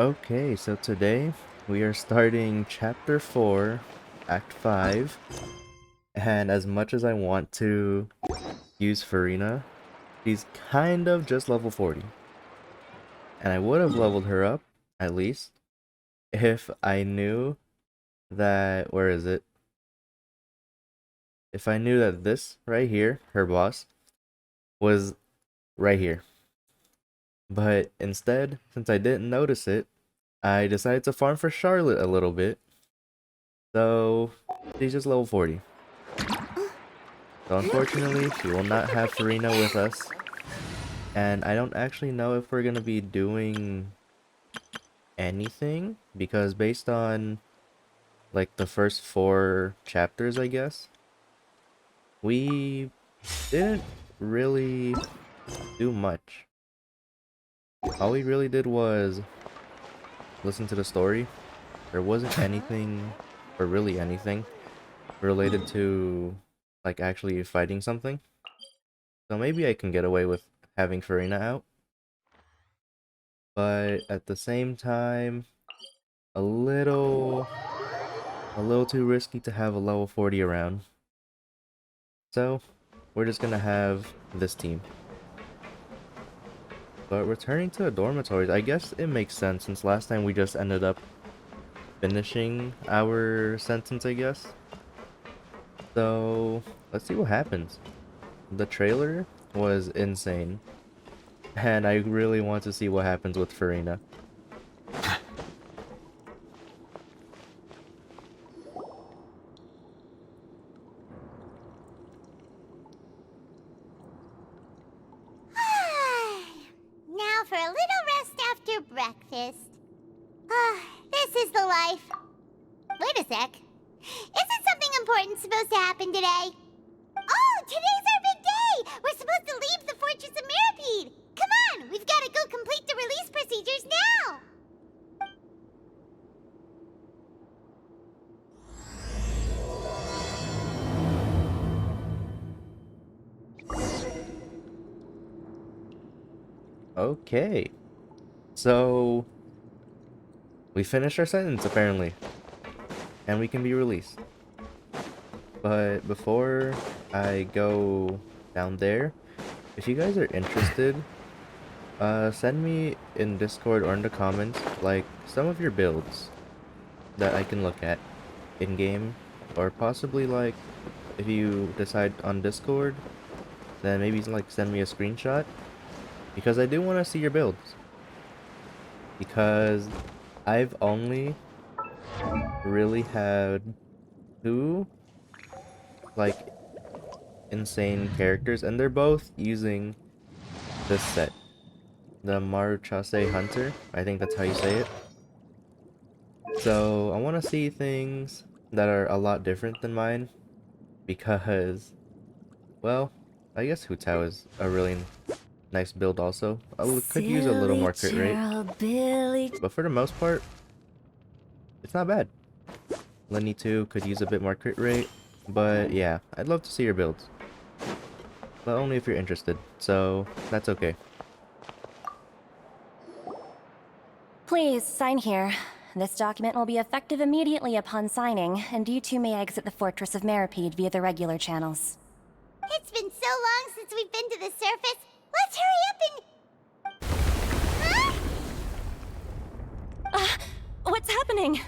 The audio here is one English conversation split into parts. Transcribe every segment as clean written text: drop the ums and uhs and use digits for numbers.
Okay, so today we are starting Chapter 4, Act 5, and as much as I want to use Farina, she's kind of just level 40. And I would have leveled her up, at least, if I knew that, where is it? If I knew that this right here, her boss, was right here. But instead, since I didn't notice it, I decided to farm for Charlotte a little bit. So, she's just level 40. So unfortunately, she will not have Farina with us. And I don't actually know if we're gonna be doing anything, because based on like the first 4 chapters, I guess, we didn't really do much. All we really did was listen to the story. There wasn't anything, or really anything, related to like actually fighting something. So maybe I can get away with having Farina out. But at the same time, a little too risky to have a level 40 around. So, we're just gonna have this team. But returning to the dormitories, I guess it makes sense since last time we just ended up finishing our sentence, I guess. So, let's see what happens. The trailer was insane. And I really want to see what happens with Farina. Now for a little rest after breakfast. This is the life. Wait a sec. Isn't something important supposed to happen today? Oh, today's our big day! We're supposed to leave the Fortress of Meropide! Come on, we've got to go complete the release procedures now! Okay. So, we finished our sentence apparently. And we can be released. But before I go down there, if you guys are interested, send me in Discord or in the comments, like, some of your builds that I can look at in-game, or possibly, like, if you decide on Discord, then maybe, like, send me a screenshot, because I do want to see your builds. Because I've only really had 2, like, insane characters, and they're both using this set. The Maruchase Hunter, I think that's how you say it. So I want to see things that are a lot different than mine, because, well, I guess Hu is a really nice build also. I could use a little more crit rate, but for the most part, it's not bad. Lenny too could use a bit more crit rate, but yeah, I'd love to see your builds. But only if you're interested, so that's okay. Please, sign here. This document will be effective immediately upon signing, and you two may exit the Fortress of Meropide via the regular channels. It's been so long since we've been to the surface. Let's hurry up and... What's happening?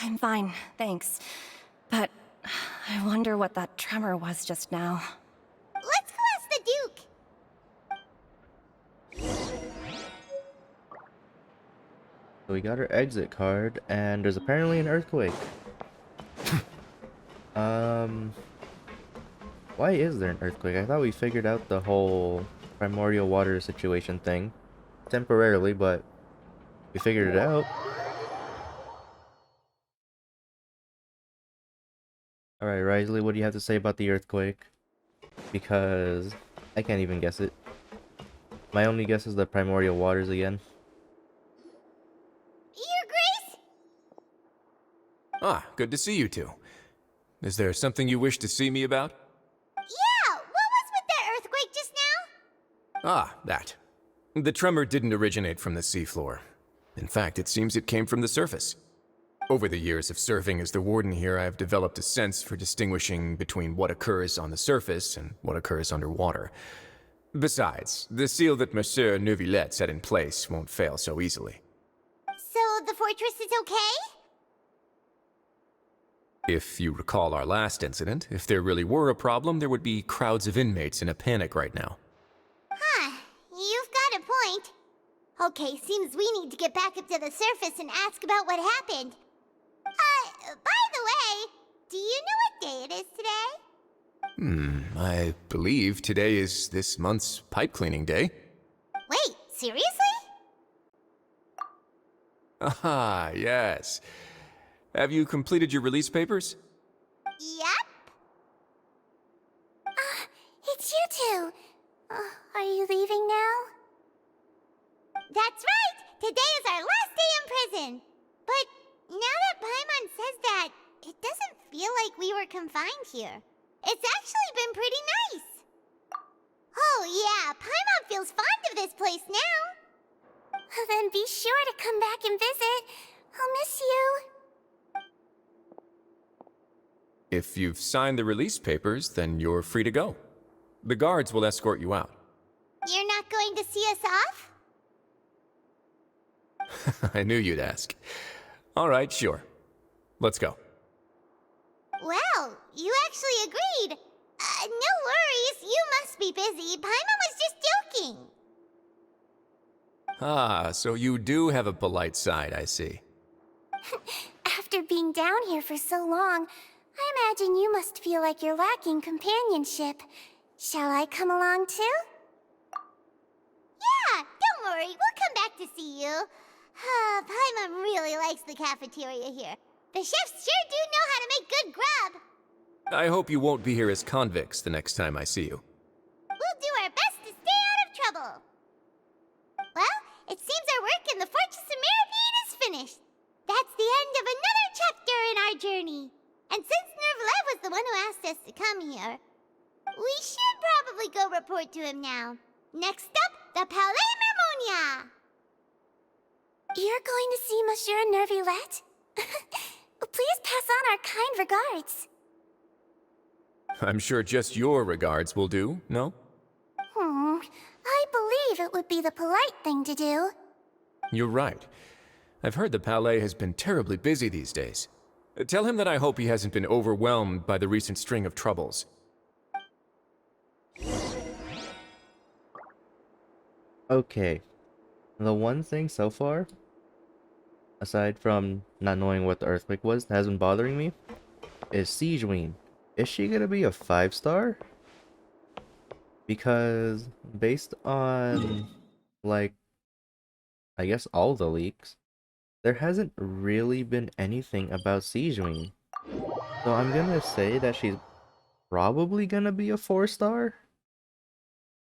I'm fine, thanks. But I wonder what that tremor was just now. Let's go ask the Duke. So we got our exit card, and there's apparently an earthquake. Why is there an earthquake? I thought we figured out the whole primordial water situation thing. Temporarily, but we figured it out. Alright, Wriothesley, what do you have to say about the earthquake? Because I can't even guess it. My only guess is the primordial waters again. Your Grace? Ah, good to see you two. Is there something you wish to see me about? Yeah, what was with that earthquake just now? Ah, that. The tremor didn't originate from the seafloor. In fact, it seems it came from the surface. Over the years of serving as the warden here, I have developed a sense for distinguishing between what occurs on the surface and what occurs underwater. Besides, the seal that Monsieur Neuvillette set in place won't fail so easily. So the fortress is okay? If you recall our last incident, if there really were a problem, there would be crowds of inmates in a panic right now. Huh, you've got a point. Okay, seems we need to get back up to the surface and ask about what happened. By the way, do you know what day it is today? I believe today is this month's pipe cleaning day. Wait, seriously? Ah, yes. Have you completed your release papers? Yep. It's you two. Are you leaving now? That's right! Today is our last day in prison! But now that Paimon says that, it doesn't feel like we were confined here. It's actually been pretty nice. Oh yeah, Paimon feels fond of this place now. Then be sure to come back and visit. I'll miss you. If you've signed the release papers, then you're free to go. The guards will escort you out. You're not going to see us off? I knew you'd ask. All right, sure. Let's go. Well, you actually agreed. No worries, you must be busy. Paimon was just joking. Ah, so you do have a polite side, I see. After being down here for so long, I imagine you must feel like you're lacking companionship. Shall I come along too? Yeah, don't worry, we'll come back to see you. Paimon really likes the cafeteria here. The chefs sure do know how to make good grub. I hope you won't be here as convicts the next time I see you. We'll do our best to stay out of trouble. Well, it seems our work in the Fortress of Meropide is finished. That's the end of another chapter in our journey. And since Neuvillette was the one who asked us to come here, we should probably go report to him now. Next up, the Palais Mermonia. You're going to see Monsieur Neuvillette? Please pass on our kind regards. I'm sure just your regards will do, no? I believe it would be the polite thing to do. You're right. I've heard the Palais has been terribly busy these days. Tell him that I hope he hasn't been overwhelmed by the recent string of troubles. Okay. The one thing so far, aside from not knowing what the earthquake was, that has been bothering me, is Sedene. Is she gonna be a 5-star? Because based on, like, I guess all the leaks, there hasn't really been anything about Sedene. So I'm gonna say that she's probably gonna be a 4-star?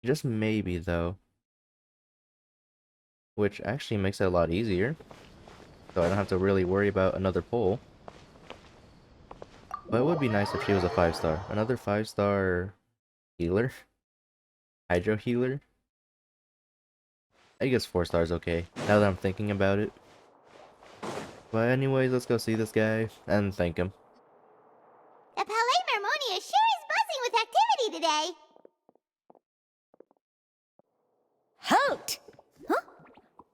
Just maybe though. Which actually makes it a lot easier. So I don't have to really worry about another pull. But it would be nice if she was a 5-star. Another 5-star healer? Hydro healer? I guess 4 stars okay, now that I'm thinking about it. But anyways, let's go see this guy and thank him. The Palais Mermonia sure is buzzing with activity today. Halt! Huh?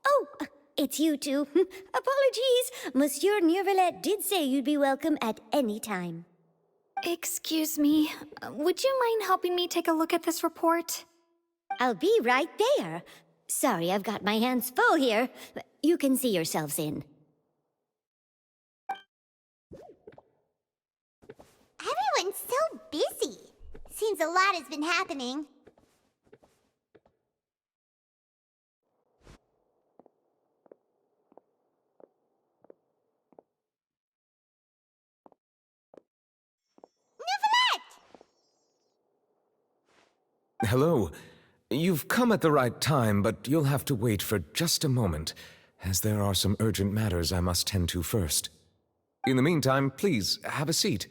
Oh, it's you two. Apologies. Monsieur Neuvillette did say you'd be welcome at any time. Excuse me, would you mind helping me take a look at this report? I'll be right there. Sorry, I've got my hands full here. You can see yourselves in. Everyone's so busy. Seems a lot has been happening. Neuvillette! Hello. You've come at the right time, but you'll have to wait for just a moment, as there are some urgent matters I must tend to first. In the meantime, please, have a seat.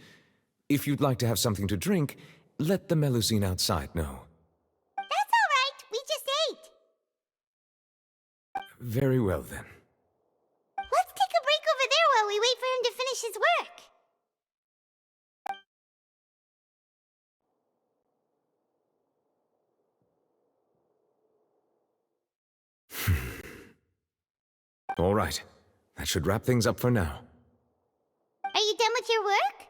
If you'd like to have something to drink, let the Melusine outside know. That's all right. We just Very well then. Let's take a break over there while we wait for him to finish his work. All right. That should wrap things up for now. Are you done with your work?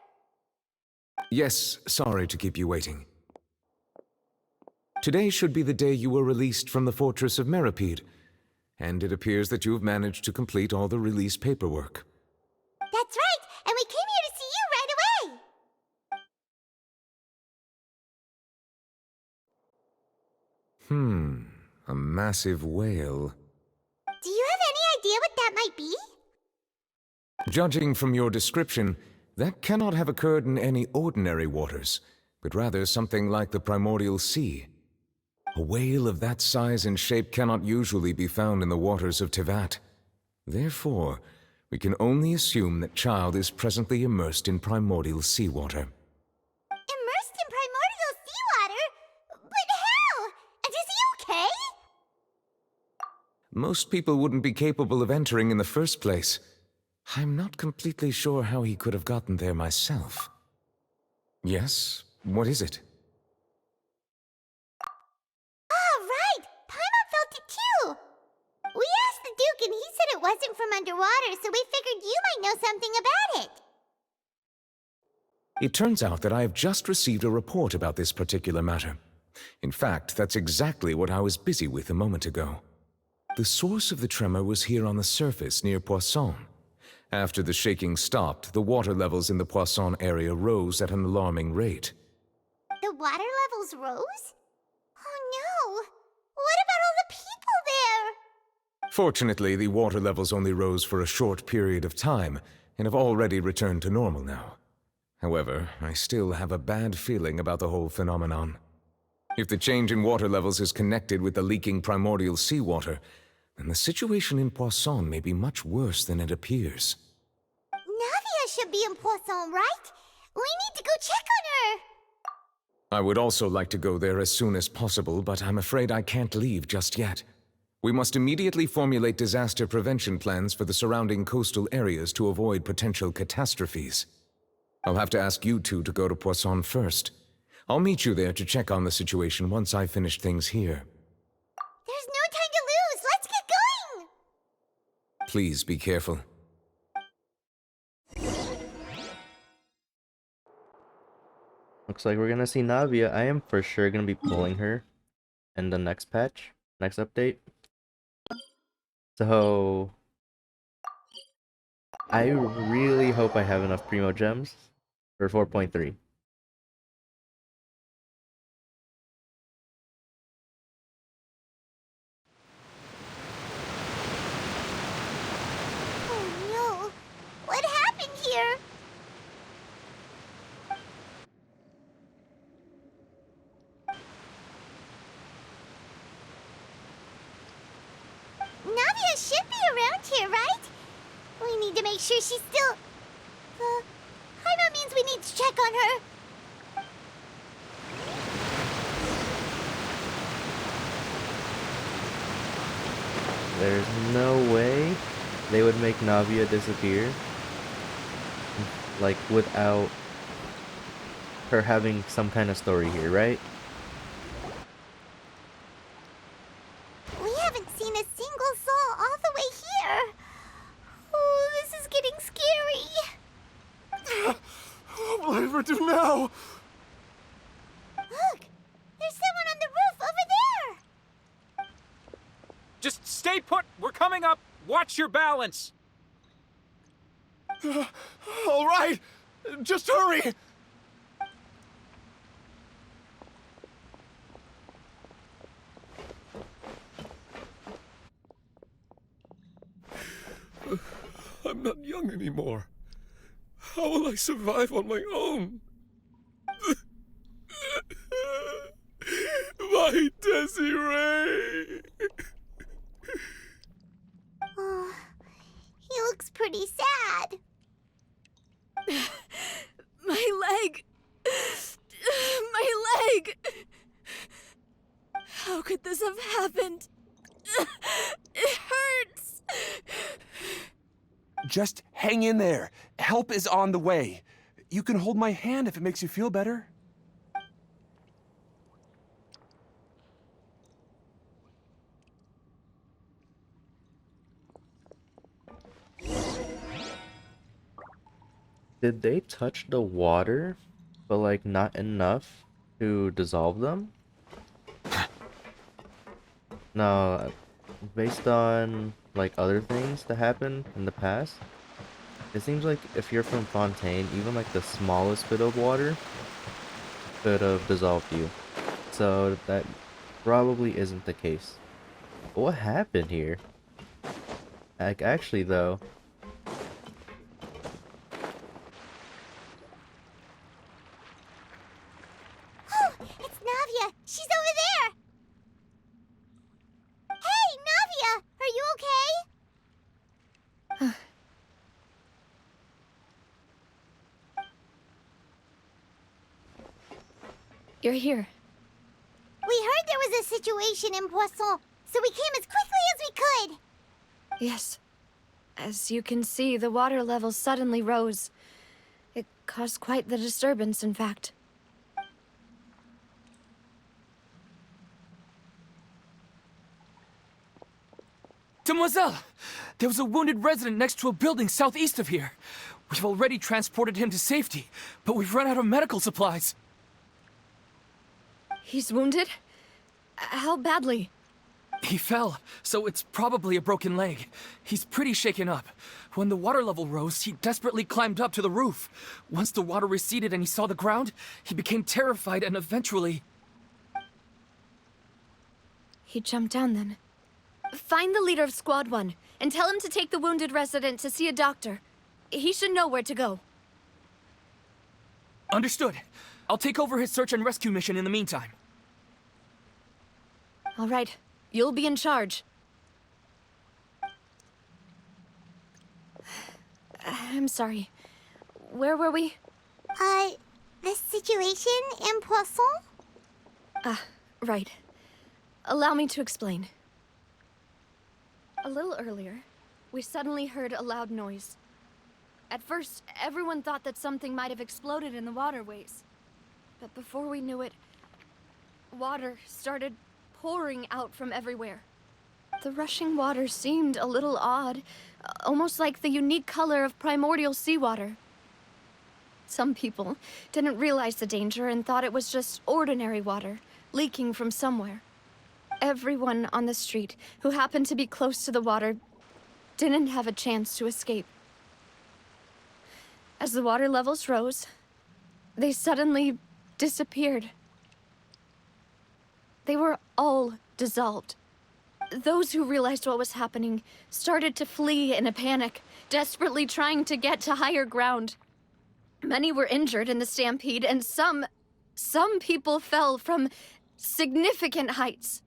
Yes, sorry to keep you waiting. Today should be the day you were released from the Fortress of Meropide, and it appears that you have managed to complete all the release paperwork. That's right, and we came here to see you right away. A massive whale. Do you have any idea what that might be? Judging from your description, that cannot have occurred in any ordinary waters, but rather something like the Primordial Sea. A whale of that size and shape cannot usually be found in the waters of Teyvat. Therefore, we can only assume that Childe is presently immersed in primordial seawater. Immersed in primordial seawater? But how? And is he okay? Most people wouldn't be capable of entering in the first place. I'm not completely sure how he could have gotten there myself. Yes, what is it? Oh, right! Paimon felt it too! We asked the Duke and he said it wasn't from underwater, so we figured you might know something about it. It turns out that I have just received a report about this particular matter. In fact, that's exactly what I was busy with a moment ago. The source of the tremor was here on the surface near Poisson. After the shaking stopped, the water levels in the Poisson area rose at an alarming rate. The water levels rose? Oh no! What about all the people there? Fortunately, the water levels only rose for a short period of time, and have already returned to normal now. However, I still have a bad feeling about the whole phenomenon. If the change in water levels is connected with the leaking primordial seawater, then the situation in Poisson may be much worse than it appears. Navia should be in Poisson, right? We need to go check on her! I would also like to go there as soon as possible, but I'm afraid I can't leave just yet. We must immediately formulate disaster prevention plans for the surrounding coastal areas to avoid potential catastrophes. I'll have to ask you two to go to Poisson first. I'll meet you there to check on the situation once I've finished things here. There's no time to lose! Let's get going! Please be careful. Looks like we're gonna see Navia. I am for sure gonna be pulling her in the next patch, next update. So I really hope I have enough Primo Gems for 4.3. Oh no! What happened here? Navia should be around here, right? We need to make sure she's still... Paimon means we need to check on her. There's no way they would make Navia disappear, like, without her having some kind of story here, right? We haven't seen a single soul all the way here. Oh, this is getting scary. What will I ever do now? Look, there's someone on the roof over there. Just stay put! We're coming up! Watch your balance! All right, just hurry! I'm not young anymore. How will I survive on my own? My Desiree! Oh, he looks pretty sad. My leg! My leg! How could this have happened? It hurt! Just hang in there. Help is on the way. You can hold my hand if it makes you feel better. Did they touch the water, but like not enough to dissolve them? No, based on like other things that happened in the past, it seems like if you're from Fontaine, even like the smallest bit of water could have dissolved you. So that probably isn't the case. But what happened here? Like actually though, It's Navia! She's over there! Hey, Navia! Are you okay? You're here. We heard there was a situation in Poisson, so we came as quickly as we could! Yes. As you can see, the water level suddenly rose. It caused quite the disturbance, in fact. Demoiselle! There was a wounded resident next to a building southeast of here. We've already transported him to safety, but we've run out of medical supplies. He's wounded? How badly? He fell, so it's probably a broken leg. He's pretty shaken up. When the water level rose, he desperately climbed up to the roof. Once the water receded and he saw the ground, he became terrified and eventually... He jumped down then. Find the leader of Squad 1 and tell him to take the wounded resident to see a doctor. He should know where to go. Understood. I'll take over his search and rescue mission in the meantime. All right. You'll be in charge. I'm sorry. Where were we? The situation in Poisson? Right. Allow me to explain. A little earlier, we suddenly heard a loud noise. At first, everyone thought that something might have exploded in the waterways. But before we knew it, water started pouring out from everywhere. The rushing water seemed a little odd, almost like the unique color of primordial seawater. Some people didn't realize the danger and thought it was just ordinary water, leaking from somewhere. Everyone on the street who happened to be close to the water didn't have a chance to escape. As the water levels rose, they suddenly disappeared. They were all dissolved. Those who realized what was happening started to flee in a panic, desperately trying to get to higher ground. Many were injured in the stampede, and some people fell from significant heights.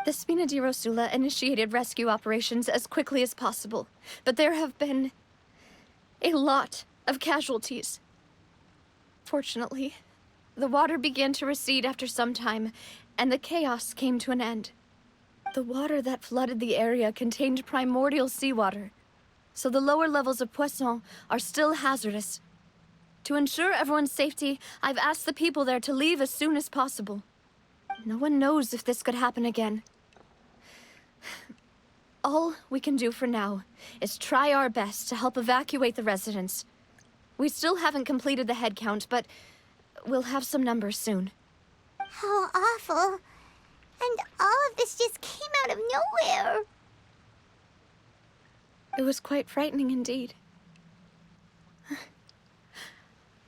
The Spina di Rosula initiated rescue operations as quickly as possible, but there have been a lot of casualties. Fortunately, the water began to recede after some time, and the chaos came to an end. The water that flooded the area contained primordial seawater, so the lower levels of Poisson are still hazardous. To ensure everyone's safety, I've asked the people there to leave as soon as possible. No one knows if this could happen again. All we can do for now is try our best to help evacuate the residents. We still haven't completed the head count, but we'll have some numbers soon. How awful. And all of this just came out of nowhere. It was quite frightening indeed.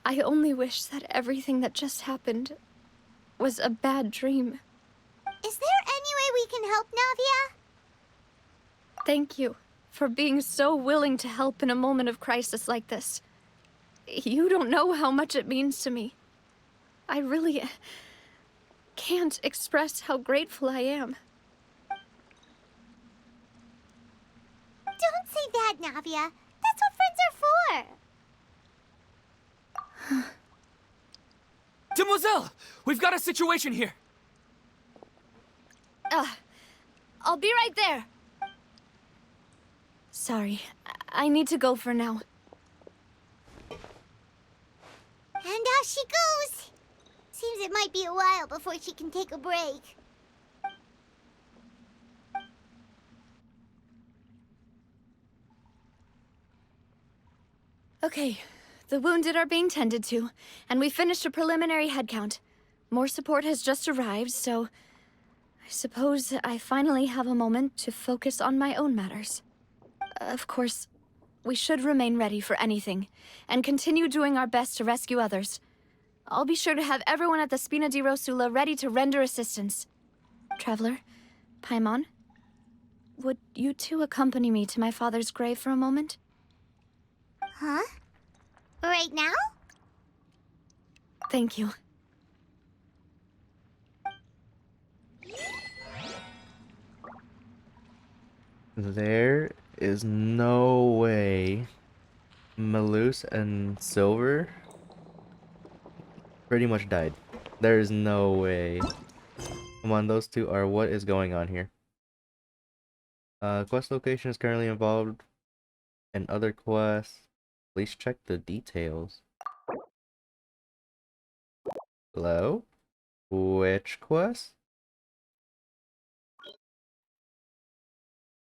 I only wish that everything that just happened was a bad dream. Is there any way we can help, Navia? Thank you for being so willing to help in a moment of crisis like this. You don't know how much it means to me. I really can't express how grateful I am. Don't say that, Navia. That's what friends are for. Demoiselle! We've got a situation here! I'll be right there. Sorry. I need to go for now. And out she goes. Seems it might be a while before she can take a break. Okay, the wounded are being tended to, and we finished a preliminary head count. More support has just arrived, so I suppose I finally have a moment to focus on my own matters. Of course, we should remain ready for anything, and continue doing our best to rescue others. I'll be sure to have everyone at the Spina di Rosula ready to render assistance. Traveler, Paimon, would you two accompany me to my father's grave for a moment? Huh? Right now? Thank you. There is no way Malus and Silver pretty much died. There is no way. Come on, those two are what is going on here. Quest location is currently involved in other quests. Please check the details. Hello? Which quest?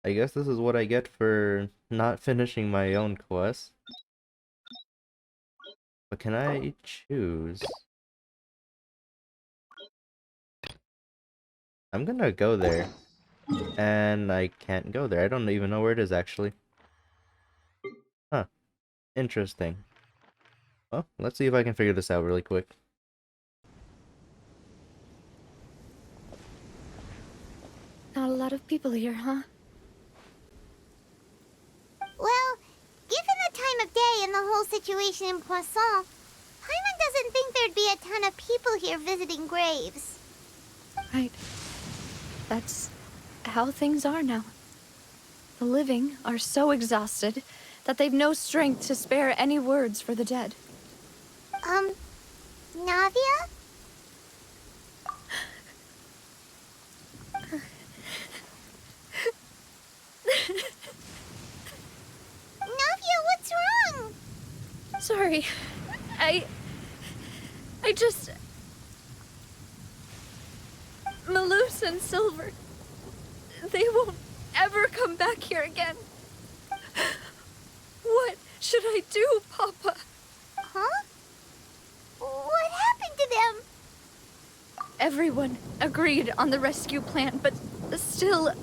I guess this is what I get for not finishing my own quest. But can I choose? I'm gonna go there. And I can't go there. I don't even know where it is actually. Huh. Interesting. Well, let's see if I can figure this out really quick. Not a lot of people here, huh? Well, given the time of day and the whole situation in Poisson, Paimon doesn't think there'd be a ton of people here visiting graves. Right. That's how things are now. The living are so exhausted that they've no strength to spare any words for the dead. Navia? Navia, what's wrong? Sorry. I just... Malus and Silver... They won't ever come back here again. What should I do, Papa? Huh? What happened to them? Everyone agreed on the rescue plan, but still...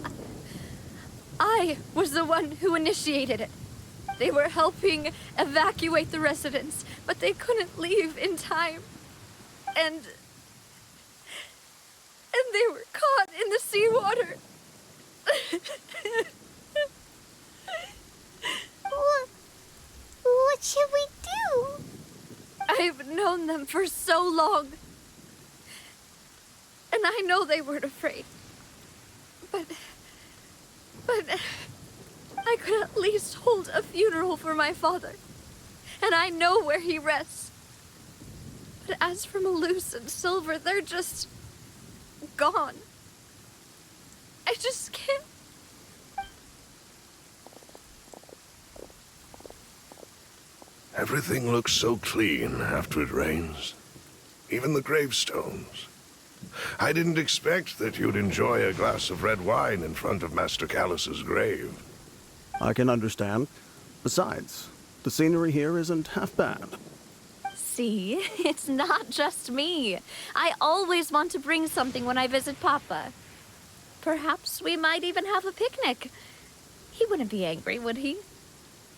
I was the one who initiated it. They were helping evacuate the residents, but they couldn't leave in time. And they were caught in the seawater. What should we do? I've known them for so long. And I know they weren't afraid. But I could at least hold a funeral for my father. And I know where he rests. But as for Malus and Silver, they're just... gone. I just can't... Everything looks so clean after it rains. Even the gravestones. I didn't expect that you'd enjoy a glass of red wine in front of Master Callus's grave. I can understand. Besides, the scenery here isn't half bad. See, it's not just me. I always want to bring something when I visit Papa. Perhaps we might even have a picnic. He wouldn't be angry, would he?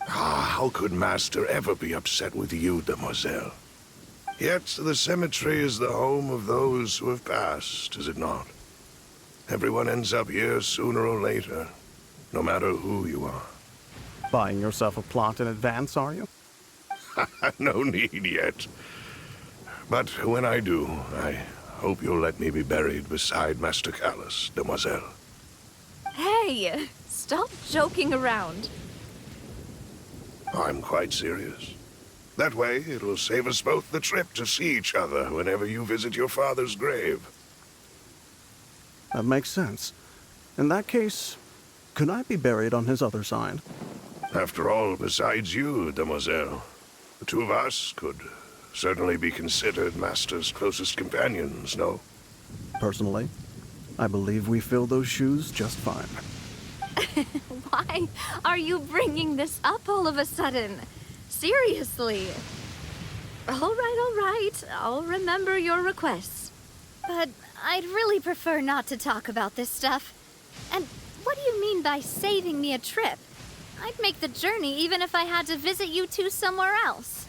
Ah, how could Master ever be upset with you, Demoiselle? Yet the cemetery is the home of those who have passed, is it not? Everyone ends up here sooner or later, no matter who you are. Buying yourself a plot in advance, are you? No need yet. But when I do, I hope you'll let me be buried beside Master Callus, Demoiselle. Hey, stop joking around. I'm quite serious. That way, it'll save us both the trip to see each other whenever you visit your father's grave. That makes sense. In that case, could I be buried on his other side? After all, besides you, demoiselle, the two of us could certainly be considered Master's closest companions, no? Personally, I believe we fill those shoes just fine. Why are you bringing this up all of a sudden? Seriously. All right. I'll remember your requests. But I'd really prefer not to talk about this stuff. And what do you mean by saving me a trip? I'd make the journey even if I had to visit you two somewhere else.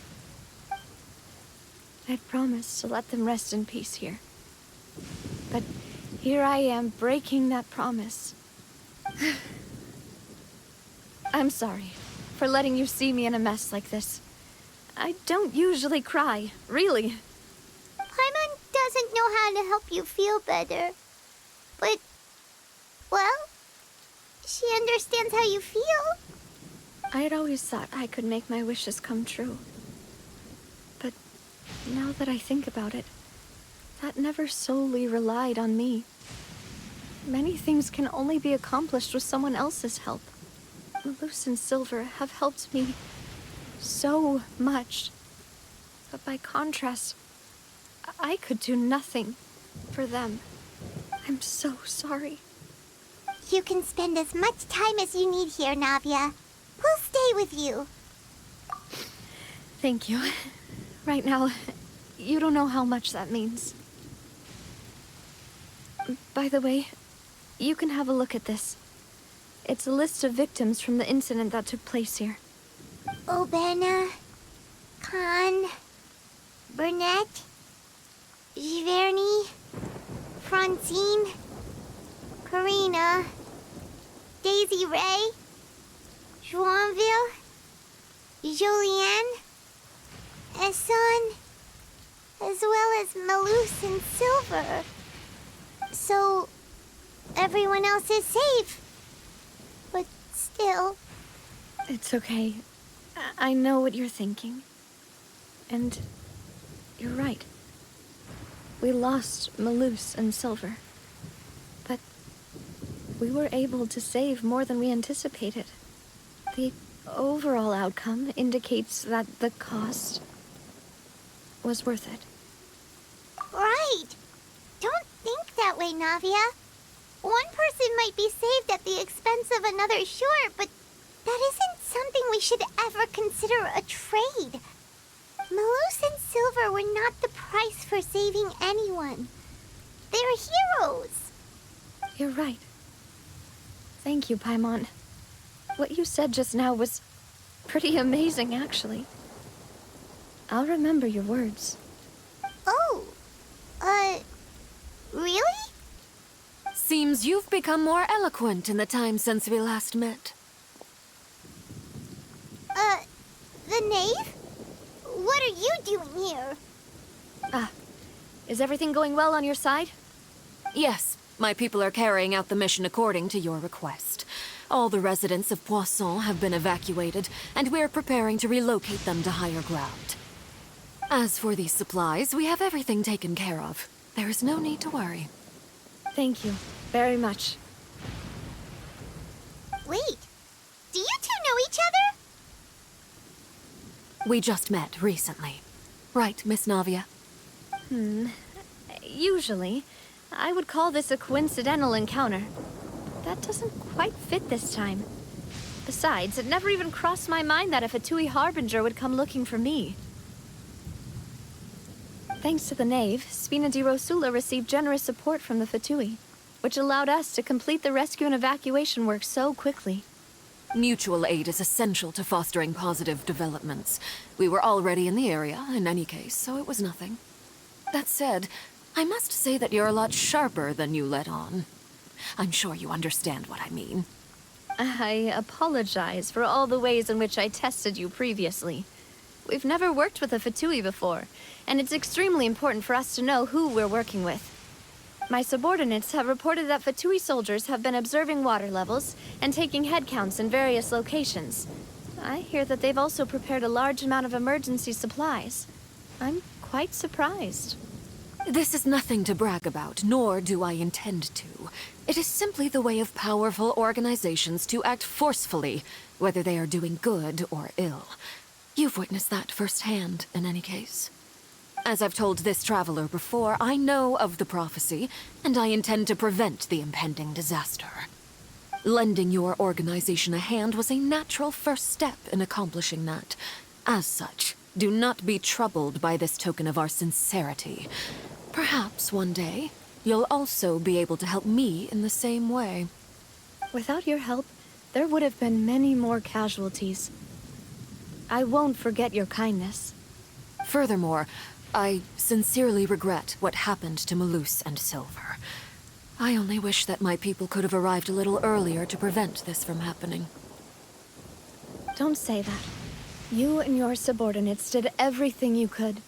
I'd promised to let them rest in peace here. But here I am breaking that promise. I'm sorry for letting you see me in a mess like this. I don't usually cry, really. Paimon doesn't know how to help you feel better. But, well, she understands how you feel. I had always thought I could make my wishes come true. But now that I think about it, that never solely relied on me. Many things can only be accomplished with someone else's help. Malus and Silver have helped me so much. But by contrast, I could do nothing for them. I'm so sorry. You can spend as much time as you need here, Navia. We'll stay with you. Thank you. Right now, you don't know how much that means. By the way, you can have a look at this. It's a list of victims from the incident that took place here. Obena, Khan, Burnett, Giverny, Francine, Karina, Daisy Ray, Joinville, Julianne, Esson, as well as Malus and Silver. So, everyone else is safe. But still... It's okay. I know what you're thinking. And you're right. We lost Malus and Silver. But we were able to save more than we anticipated. The overall outcome indicates that the cost was worth it. Right! Don't think that way, Navia. One person might be saved at the expense of another, sure, but that isn't something we should ever consider a trade. Malus and Silver were not the price for saving anyone. They're heroes. You're right. Thank you, Paimon. What you said just now was pretty amazing, actually. I'll remember your words. Oh, really? Seems you've become more eloquent in the time since we last met. The knave? What are you doing here? Is everything going well on your side? Yes, my people are carrying out the mission according to your request. All the residents of Poisson have been evacuated, and we're preparing to relocate them to higher ground. As for these supplies, we have everything taken care of. There is no need to worry. Thank you very much. Wait, do you two know each other? We just met recently. Right, Miss Navia? Usually, I would call this a coincidental encounter. That doesn't quite fit this time. Besides, it never even crossed my mind that a Fatui Harbinger would come looking for me. Thanks to the Knave, Spina di Rosula received generous support from the Fatui, which allowed us to complete the rescue and evacuation work so quickly. Mutual aid is essential to fostering positive developments. We were already in the area, in any case, so it was nothing. That said, I must say that you're a lot sharper than you let on. I'm sure you understand what I mean. I apologize for all the ways in which I tested you previously. We've never worked with a Fatui before, and it's extremely important for us to know who we're working with. My subordinates have reported that Fatui soldiers have been observing water levels and taking head counts in various locations. I hear that they've also prepared a large amount of emergency supplies. I'm quite surprised. This is nothing to brag about, nor do I intend to. It is simply the way of powerful organizations to act forcefully, whether they are doing good or ill. You've witnessed that firsthand, in any case. As I've told this traveler before, I know of the prophecy, and I intend to prevent the impending disaster. Lending your organization a hand was a natural first step in accomplishing that. As such, do not be troubled by this token of our sincerity. Perhaps one day, you'll also be able to help me in the same way. Without your help, there would have been many more casualties. I won't forget your kindness. Furthermore, I sincerely regret what happened to Malus and Silver. I only wish that my people could have arrived a little earlier to prevent this from happening. Don't say that. You and your subordinates did everything you could.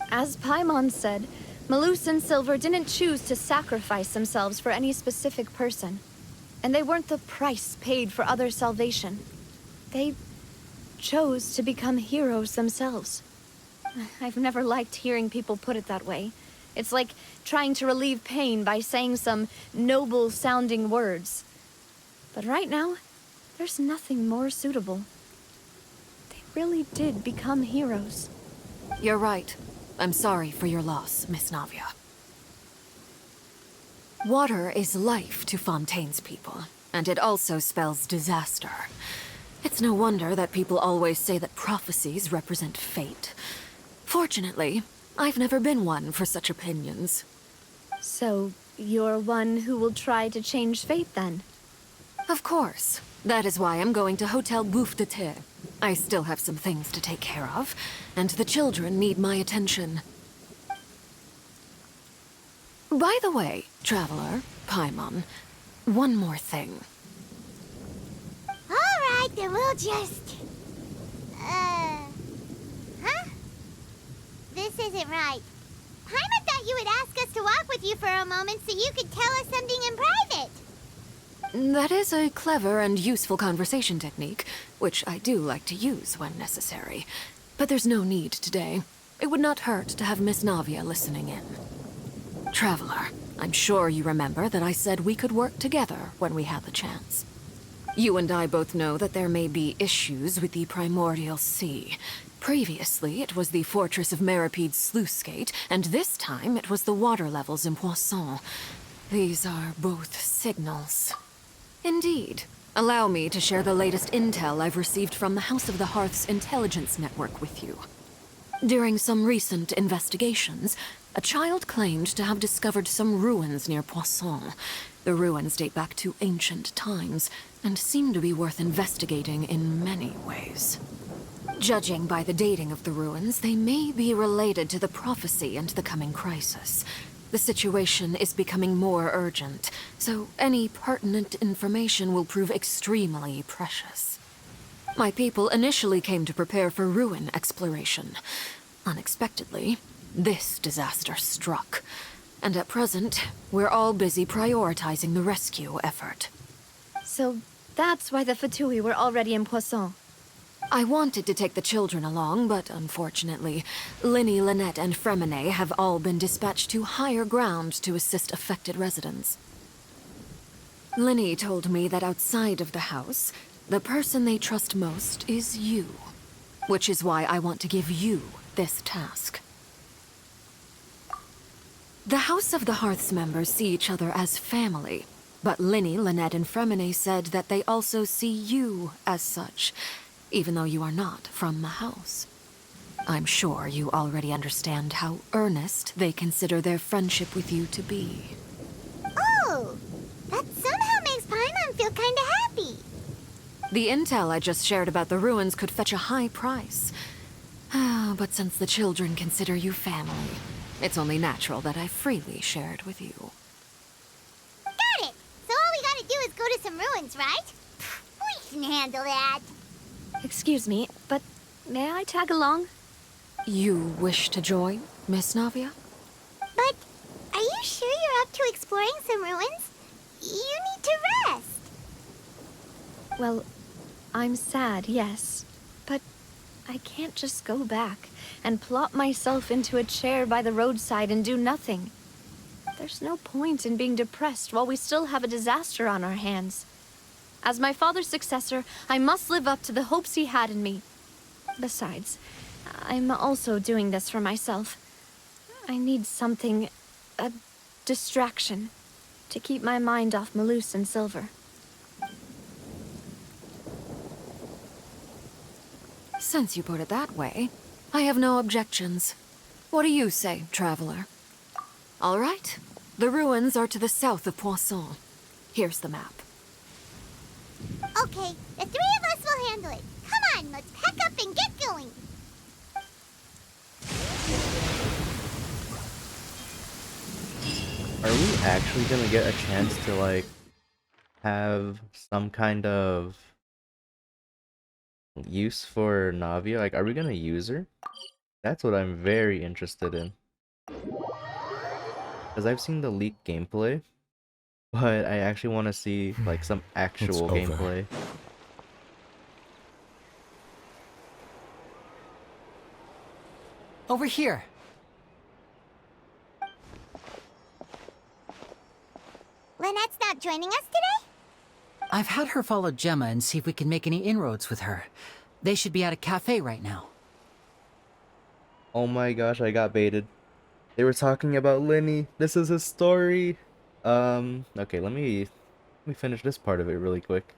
As Paimon said, Malus and Silver didn't choose to sacrifice themselves for any specific person. And they weren't the price paid for others' salvation. They chose to become heroes themselves. I've never liked hearing people put it that way. It's like trying to relieve pain by saying some noble-sounding words. But right now, there's nothing more suitable. They really did become heroes. You're right. I'm sorry for your loss, Miss Navia. Water is life to Fontaine's people, and it also spells disaster. It's no wonder that people always say that prophecies represent fate. Fortunately, I've never been one for such opinions. So, you're one who will try to change fate, then? Of course. That is why I'm going to Hotel Bouffe de Thé. I still have some things to take care of, and the children need my attention. By the way, Traveler, Paimon, one more thing. Alright, then we'll just... Huh? This isn't right. Paimon thought you would ask us to walk with you for a moment so you could tell us something in private. That is a clever and useful conversation technique, which I do like to use when necessary. But there's no need today. It would not hurt to have Miss Navia listening in. Traveler, I'm sure you remember that I said we could work together when we had the chance. You and I both know that there may be issues with the Primordial Sea. Previously, it was the Fortress of Meropide's sluice gate, and this time it was the water levels in Poisson. These are both signals. Indeed. Allow me to share the latest intel I've received from the House of the Hearth's intelligence network with you. During some recent investigations, a child claimed to have discovered some ruins near Poisson. The ruins date back to ancient times, and seem to be worth investigating in many ways. Judging by the dating of the ruins, they may be related to the prophecy and the coming crisis. The situation is becoming more urgent, so any pertinent information will prove extremely precious. My people initially came to prepare for ruin exploration. Unexpectedly, this disaster struck, and at present, we're all busy prioritizing the rescue effort. So that's why the Fatui were already in Poisson. I wanted to take the children along, but unfortunately, Linny, Lynette, and Fremine have all been dispatched to higher ground to assist affected residents. Linny told me that outside of the house, the person they trust most is you, which is why I want to give you this task. The House of the Hearth's members see each other as family, but Linny, Lynette, and Fremine said that they also see you as such, even though you are not from the house. I'm sure you already understand how earnest they consider their friendship with you to be. Oh, that somehow makes Paimon feel kinda happy. The intel I just shared about the ruins could fetch a high price. But since the children consider you family, it's only natural that I freely share it with you. Got it! So all we gotta do is go to some ruins, right? We can handle that. Excuse me, but may I tag along? You wish to join, Miss Navia? But are you sure you're up to exploring some ruins? You need to rest. Well, I'm sad, yes. But I can't just go back and plop myself into a chair by the roadside and do nothing. There's no point in being depressed while we still have a disaster on our hands. As my father's successor, I must live up to the hopes he had in me. Besides, I'm also doing this for myself. I need something, a distraction, to keep my mind off Malus and Silver. Since you put it that way, I have no objections. What do you say, Traveler? All right. The ruins are to the south of Poisson. Here's the map. Okay, the three of us will handle it. Come on, let's pack up and get going. Are we actually gonna get a chance to, like, have some kind of use for Navia? Like, are we gonna use her? That's what I'm very interested in. Because I've seen the leaked gameplay, but I actually want to see, like, some actual gameplay. Over here. Lynette's not joining us today? I've had her follow Gemma and see if we can make any inroads with her. They should be at a cafe right now. Oh my gosh, I got baited. They were talking about Lenny. This is his story. Okay, let me finish this part of it really quick.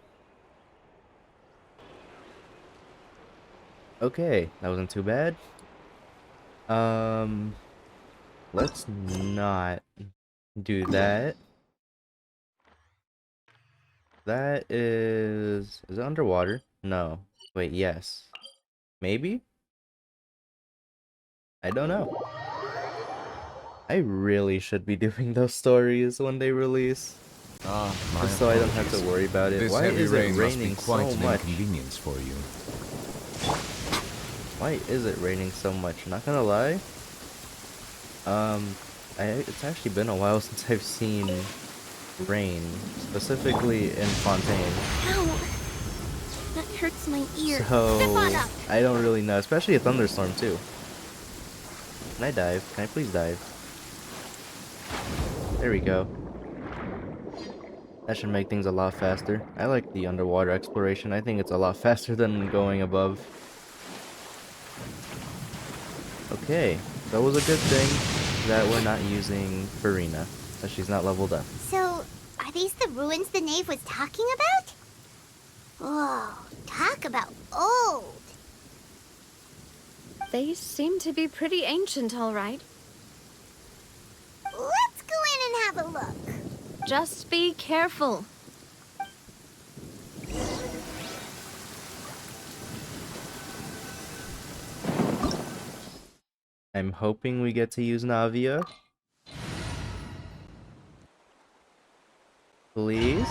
Okay, that wasn't too bad. Let's not do that. That is it underwater? No. Wait, yes. Maybe? I don't know. I really should be doing those stories when they release. Just so I don't have to worry about it. This Why heavy is it rain must be raining quite so an much? inconvenience for you. Why is it raining so much? Not gonna lie. It's actually been a while since I've seen rain, specifically in Fontaine. Ow! That hurts my ear. So, Step on up. I don't really know, especially a thunderstorm too. Can I dive? Can I please dive? There we go. That should make things a lot faster. I like the underwater exploration. I think it's a lot faster than going above. Okay, that was a good thing that we're not using Farina, that she's not leveled up. So, are these the ruins the knave was talking about? Whoa, talk about old. They seem to be pretty ancient, all right. Let's go in and have a look. Just be careful. I'm hoping we get to use Navia. Please?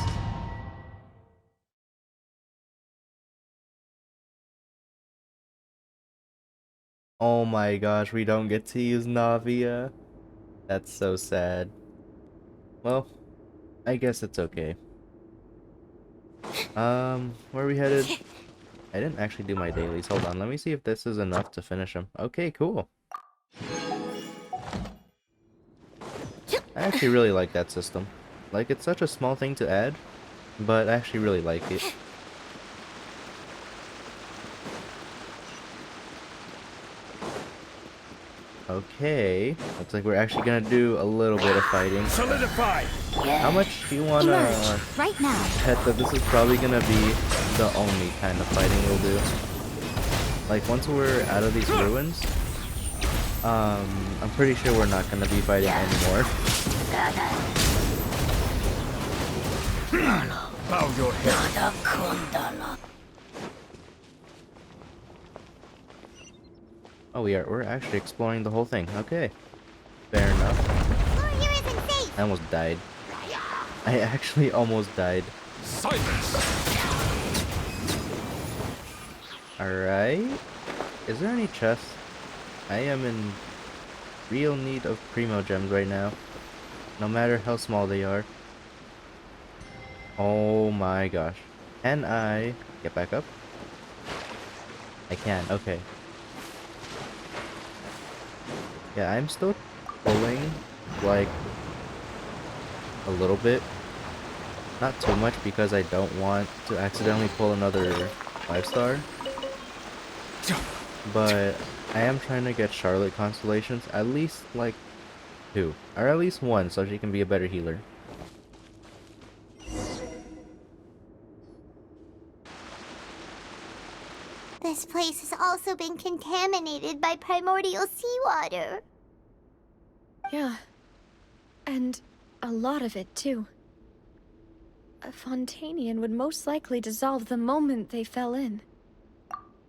Oh my gosh, we don't get to use Navia. That's so sad. Well, I guess it's okay. Where are we headed? I didn't actually do my dailies. Hold on, let me see if this is enough to finish them. Okay, cool. I actually really like that system. Like, it's such a small thing to add, but I actually really like it. Okay, looks like we're actually gonna do a little bit of fighting. Solidify! How much do you wanna right now. bet that this is probably gonna be the only kind of fighting we'll do? Like, once we're out of these ruins, I'm pretty sure we're not gonna be fighting anymore. Bow your head. Oh, we're actually exploring the whole thing. Okay, fair enough. Over here isn't safe. I almost died. I actually almost died. Silence! Alright. Is there any chests? I am in real need of primo gems right now. No matter how small they are. Oh my gosh. Can I get back up? I can, okay. Yeah, I'm still pulling, like, a little bit. Not too much because I don't want to accidentally pull another 5-star. But I am trying to get Charlotte constellations, at least, like, 2. Or at least 1, so she can be a better healer. This place has also been contaminated by primordial seawater. Yeah. And a lot of it, too. A Fontanian would most likely dissolve the moment they fell in.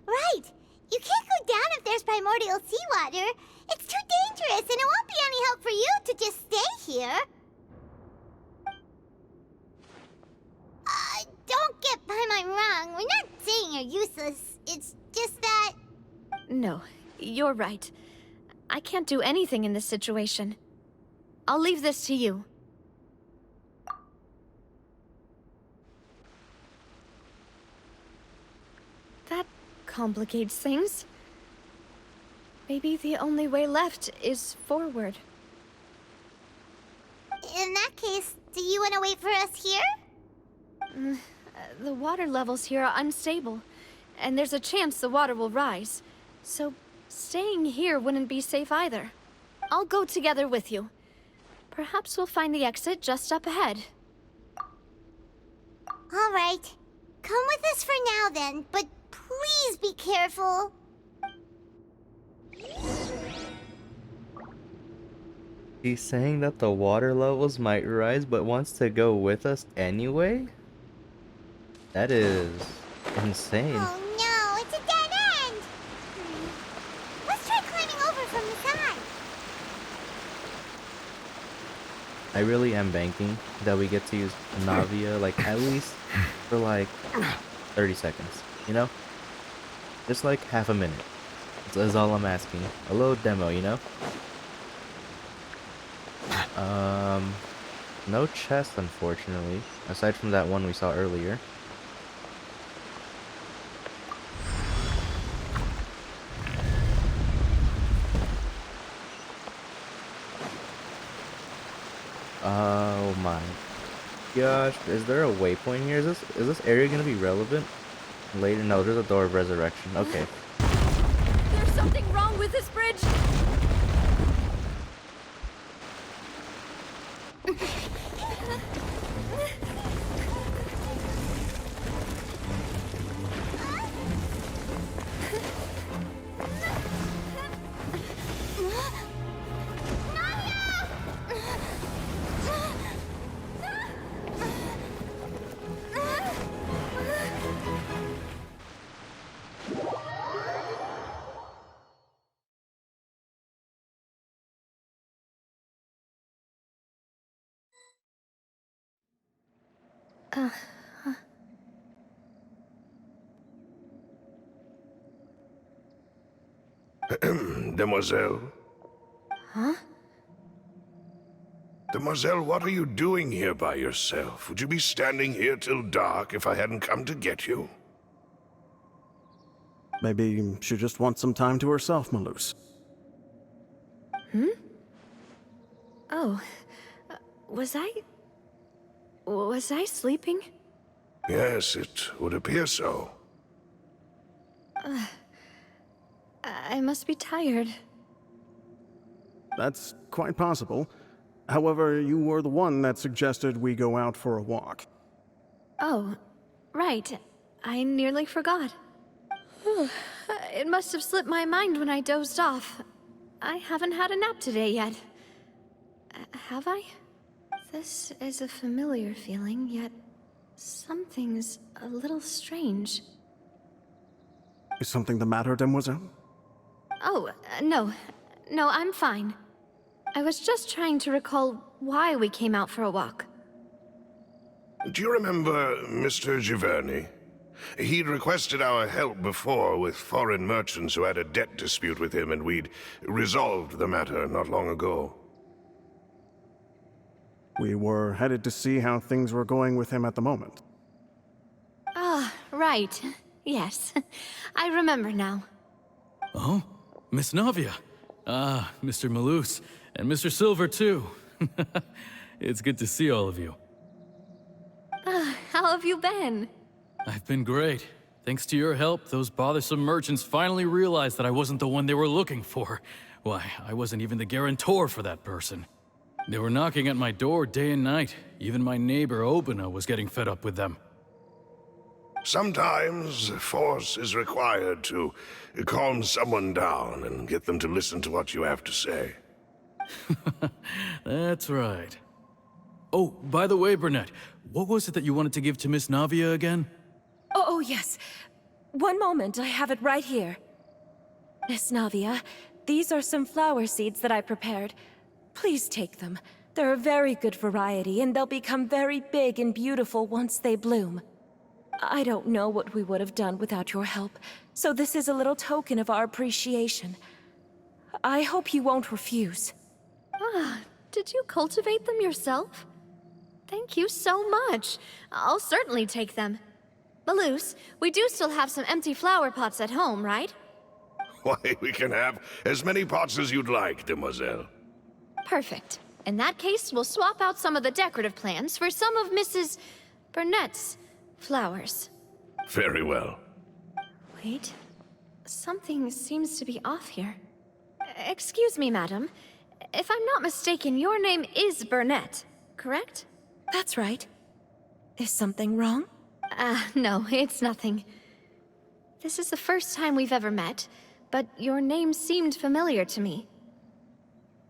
Right! You can't go down if there's primordial seawater. It's too dangerous, and it won't be any help for you to just stay here. Don't get Paimon wrong. We're not saying you're useless. It's just that... No, you're right. I can't do anything in this situation. I'll leave this to you. That complicates things. Maybe the only way left is forward. In that case, do you want to wait for us here? The water levels here are unstable, and there's a chance the water will rise. So, staying here wouldn't be safe either. I'll go together with you. Perhaps we'll find the exit just up ahead. All right. Come with us for now then, but please be careful. He's saying that the water levels might rise, but wants to go with us anyway? That is insane. Oh no, it's a dead end! Let's try climbing over from the side. I really am banking that we get to use Navia, like, at least for, like, 30 seconds, you know? Just, like, half a minute. That's all I'm asking. A little demo, you know? No chest, unfortunately, aside from that one we saw earlier. Oh my gosh, is there a waypoint here? Is this area gonna be relevant later? No, there's a door of resurrection. Okay. There's something wrong with this bridge! Demoiselle? Huh? Demoiselle, what are you doing here by yourself? Would you be standing here till dark if I hadn't come to get you? Maybe she just wants some time to herself, Malus. Hmm? Oh. Was I sleeping? Yes, it would appear so. I must be tired. That's quite possible. However, you were the one that suggested we go out for a walk. Oh, right. I nearly forgot. It must have slipped my mind when I dozed off. I haven't had a nap today yet. Have I? This is a familiar feeling, yet something's a little strange. Is something the matter, Demoiselle? Oh, no. No, I'm fine. I was just trying to recall why we came out for a walk. Do you remember Mr. Giverny? He'd requested our help before with foreign merchants who had a debt dispute with him, and we'd resolved the matter not long ago. We were headed to see how things were going with him at the moment. Ah, right. Yes, I remember now. Oh, Miss Navia. Ah, Mr. Malus, and Mr. Silver, too. It's good to see all of you. How have you been? I've been great. Thanks to your help, those bothersome merchants finally realized that I wasn't the one they were looking for. Why, I wasn't even the guarantor for that person. They were knocking at my door day and night. Even my neighbor, Obina, was getting fed up with them. Sometimes force is required to calm someone down and get them to listen to what you have to say. That's right. Oh, by the way, Burnett, what was it that you wanted to give to Miss Navia again? Oh, yes. One moment, I have it right here. Miss Navia, these are some flower seeds that I prepared. Please take them. They're a very good variety, and they'll become very big and beautiful once they bloom. I don't know what we would have done without your help, so this is a little token of our appreciation. I hope you won't refuse. Ah, did you cultivate them yourself? Thank you so much. I'll certainly take them. Malus, we do still have some empty flower pots at home, right? Why, we can have as many pots as you'd like, demoiselle. Perfect. In that case, we'll swap out some of the decorative plants for some of Mrs. Burnett's flowers. Very well. Wait. Something seems to be off here. Excuse me, madam. If I'm not mistaken, your name is Burnett, correct? That's right. Is something wrong? No, it's nothing. This is the first time we've ever met, but your name seemed familiar to me.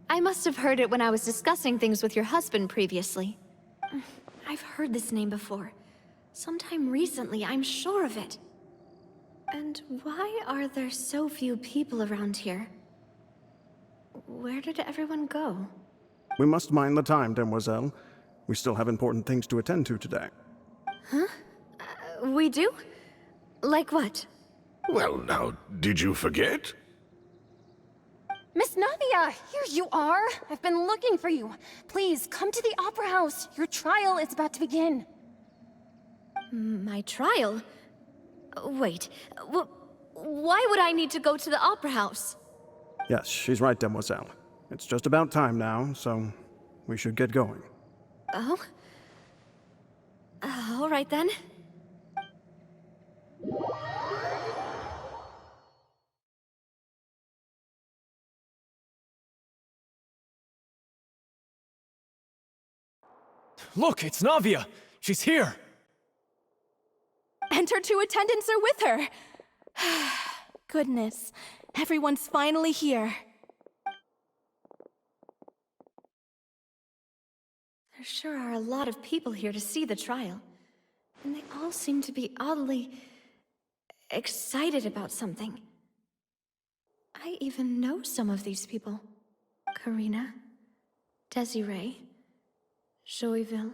I must have heard it when I was discussing things with your husband previously. I've heard this name before. Sometime recently, I'm sure of it. And why are there so few people around here? Where did everyone go? We must mind the time, demoiselle. We still have important things to attend to today. Huh? We do? Like what? Well, now, did you forget? Miss Navia, here you are. I've been looking for you. Please, come to the Opera House. Your trial is about to begin. My trial? Wait, why would I need to go to the Opera House? Yes, she's right, demoiselle. It's just about time now, so we should get going. Oh? All right then. Look, it's Navia! She's here! And her two attendants are with her. Goodness, everyone's finally here. There sure are a lot of people here to see the trial. And they all seem to be oddly excited about something. I even know some of these people. Karina, Desiree, Joyville,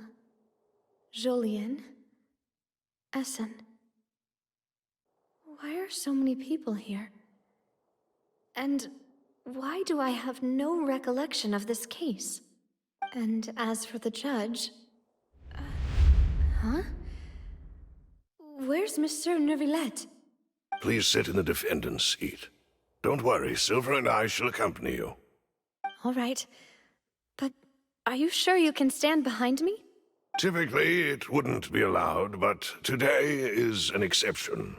Jolien, Essen. Why are so many people here? And why do I have no recollection of this case? And as for the judge... huh? Where's Monsieur Neuvillette? Please sit in the defendant's seat. Don't worry, Silver and I shall accompany you. All right. But are you sure you can stand behind me? Typically, it wouldn't be allowed, but today is an exception.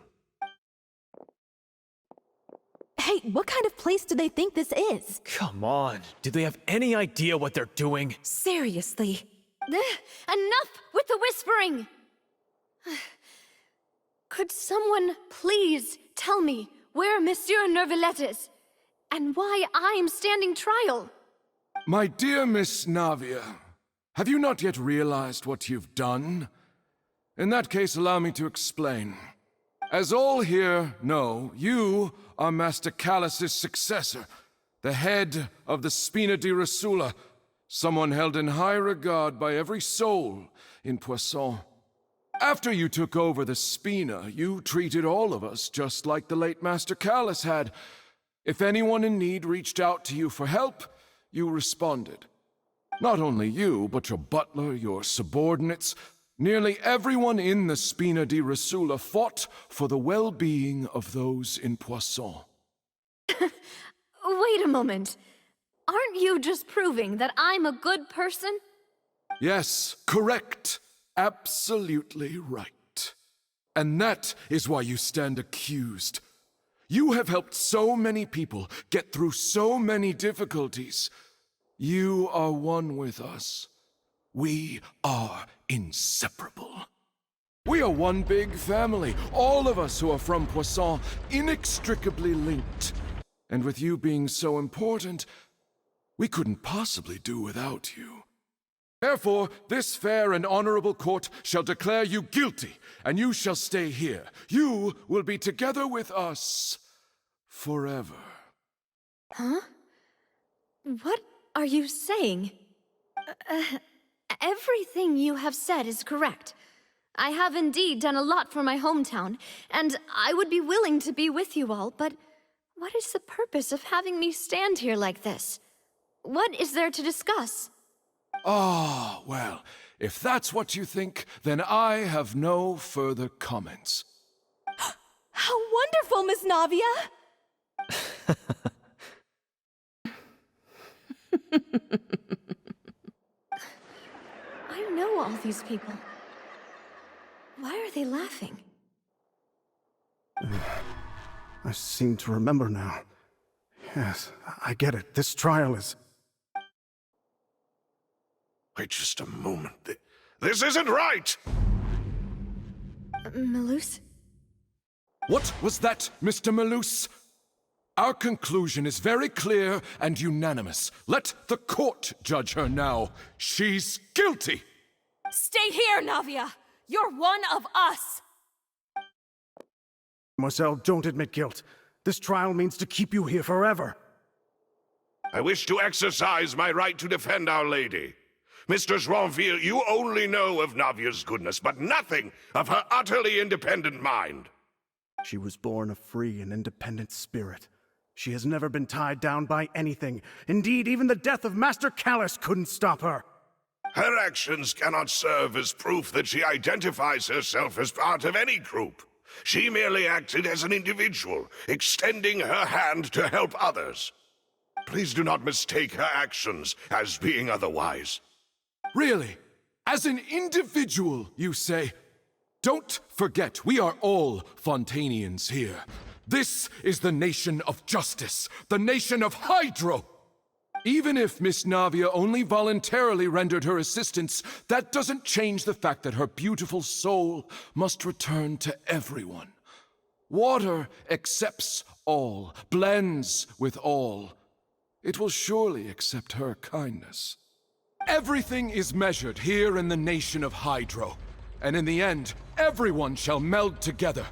Hey, what kind of place do they think this is? Come on, do they have any idea what they're doing? Seriously. Enough with the whispering! Could someone please tell me where Monsieur Neuvillette is? And why I'm standing trial? My dear Miss Navia, have you not yet realized what you've done? In that case, allow me to explain. As all here know, you are Master Callus's successor, the head of the Spina di Rosula, someone held in high regard by every soul in Poisson. After you took over the Spina, you treated all of us just like the late Master Callus had. If anyone in need reached out to you for help, you responded. Not only you, but your butler, your subordinates, Nearly everyone in the Spina di Rasula fought for the well-being of those in Poisson. Wait a moment. Aren't you just proving that I'm a good person? Yes, correct. Absolutely right. And that is why you stand accused. You have helped so many people get through so many difficulties. You are one with us. We are inseparable. We are one big family, all of us who are from Poisson, inextricably linked. And with you being so important, we couldn't possibly do without you. Therefore, this fair and honorable court shall declare you guilty, and you shall stay here. You will be together with us forever. Huh? What are you saying? Everything you have said is correct. I have indeed done a lot for my hometown, and I would be willing to be with you all, but what is the purpose of having me stand here like this? What is there to discuss? Ah, well, if that's what you think, then I have no further comments. How wonderful, Miss Navia! I know all these people. Why are they laughing? I seem to remember now. Yes, I get it. This trial is... Wait just a moment. This isn't right! Malus? What was that, Mr. Malus? Our conclusion is very clear and unanimous. Let the court judge her now. She's guilty! Stay here, Navia! You're one of us! Mademoiselle, don't admit guilt. This trial means to keep you here forever. I wish to exercise my right to defend Our Lady. Mistress Ronville, you only know of Navia's goodness, but nothing of her utterly independent mind. She was born a free and independent spirit. She has never been tied down by anything. Indeed, even the death of Master Callus couldn't stop her. Her actions cannot serve as proof that she identifies herself as part of any group. She merely acted as an individual, extending her hand to help others. Please do not mistake her actions as being otherwise. Really? As an individual, you say? Don't forget, we are all Fontanians here. This is the nation of justice, the nation of Hydro! Even if Miss Navia only voluntarily rendered her assistance, that doesn't change the fact that her beautiful soul must return to everyone. Water accepts all, blends with all. It will surely accept her kindness. Everything is measured here in the nation of Hydro, and in the end, everyone shall meld together.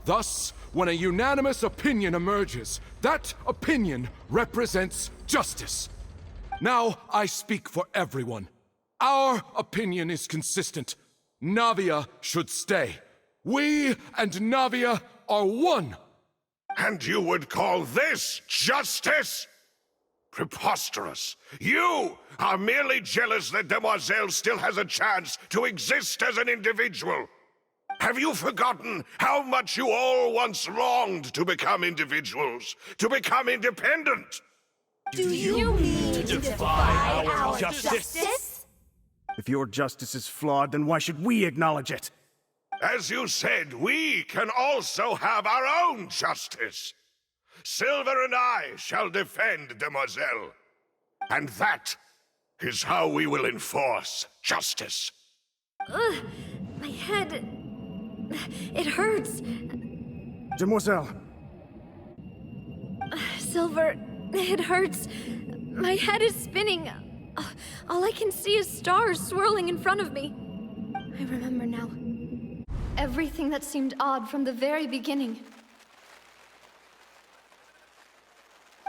Thus, when a unanimous opinion emerges, that opinion represents justice. Now I speak for everyone. Our opinion is consistent. Navia should stay. We and Navia are one. And you would call this justice? Preposterous. You are merely jealous that Demoiselle still has a chance to exist as an individual. Have you forgotten how much you all once longed to become individuals, to become independent? Do you mean to defy our justice? If your justice is flawed, then why should we acknowledge it? As you said, we can also have our own justice. Silver and I shall defend Demoiselle. And that is how we will enforce justice. My head... it hurts. Demoiselle! Silver, it hurts. My head is spinning. All I can see is stars swirling in front of me. I remember now. Everything that seemed odd from the very beginning.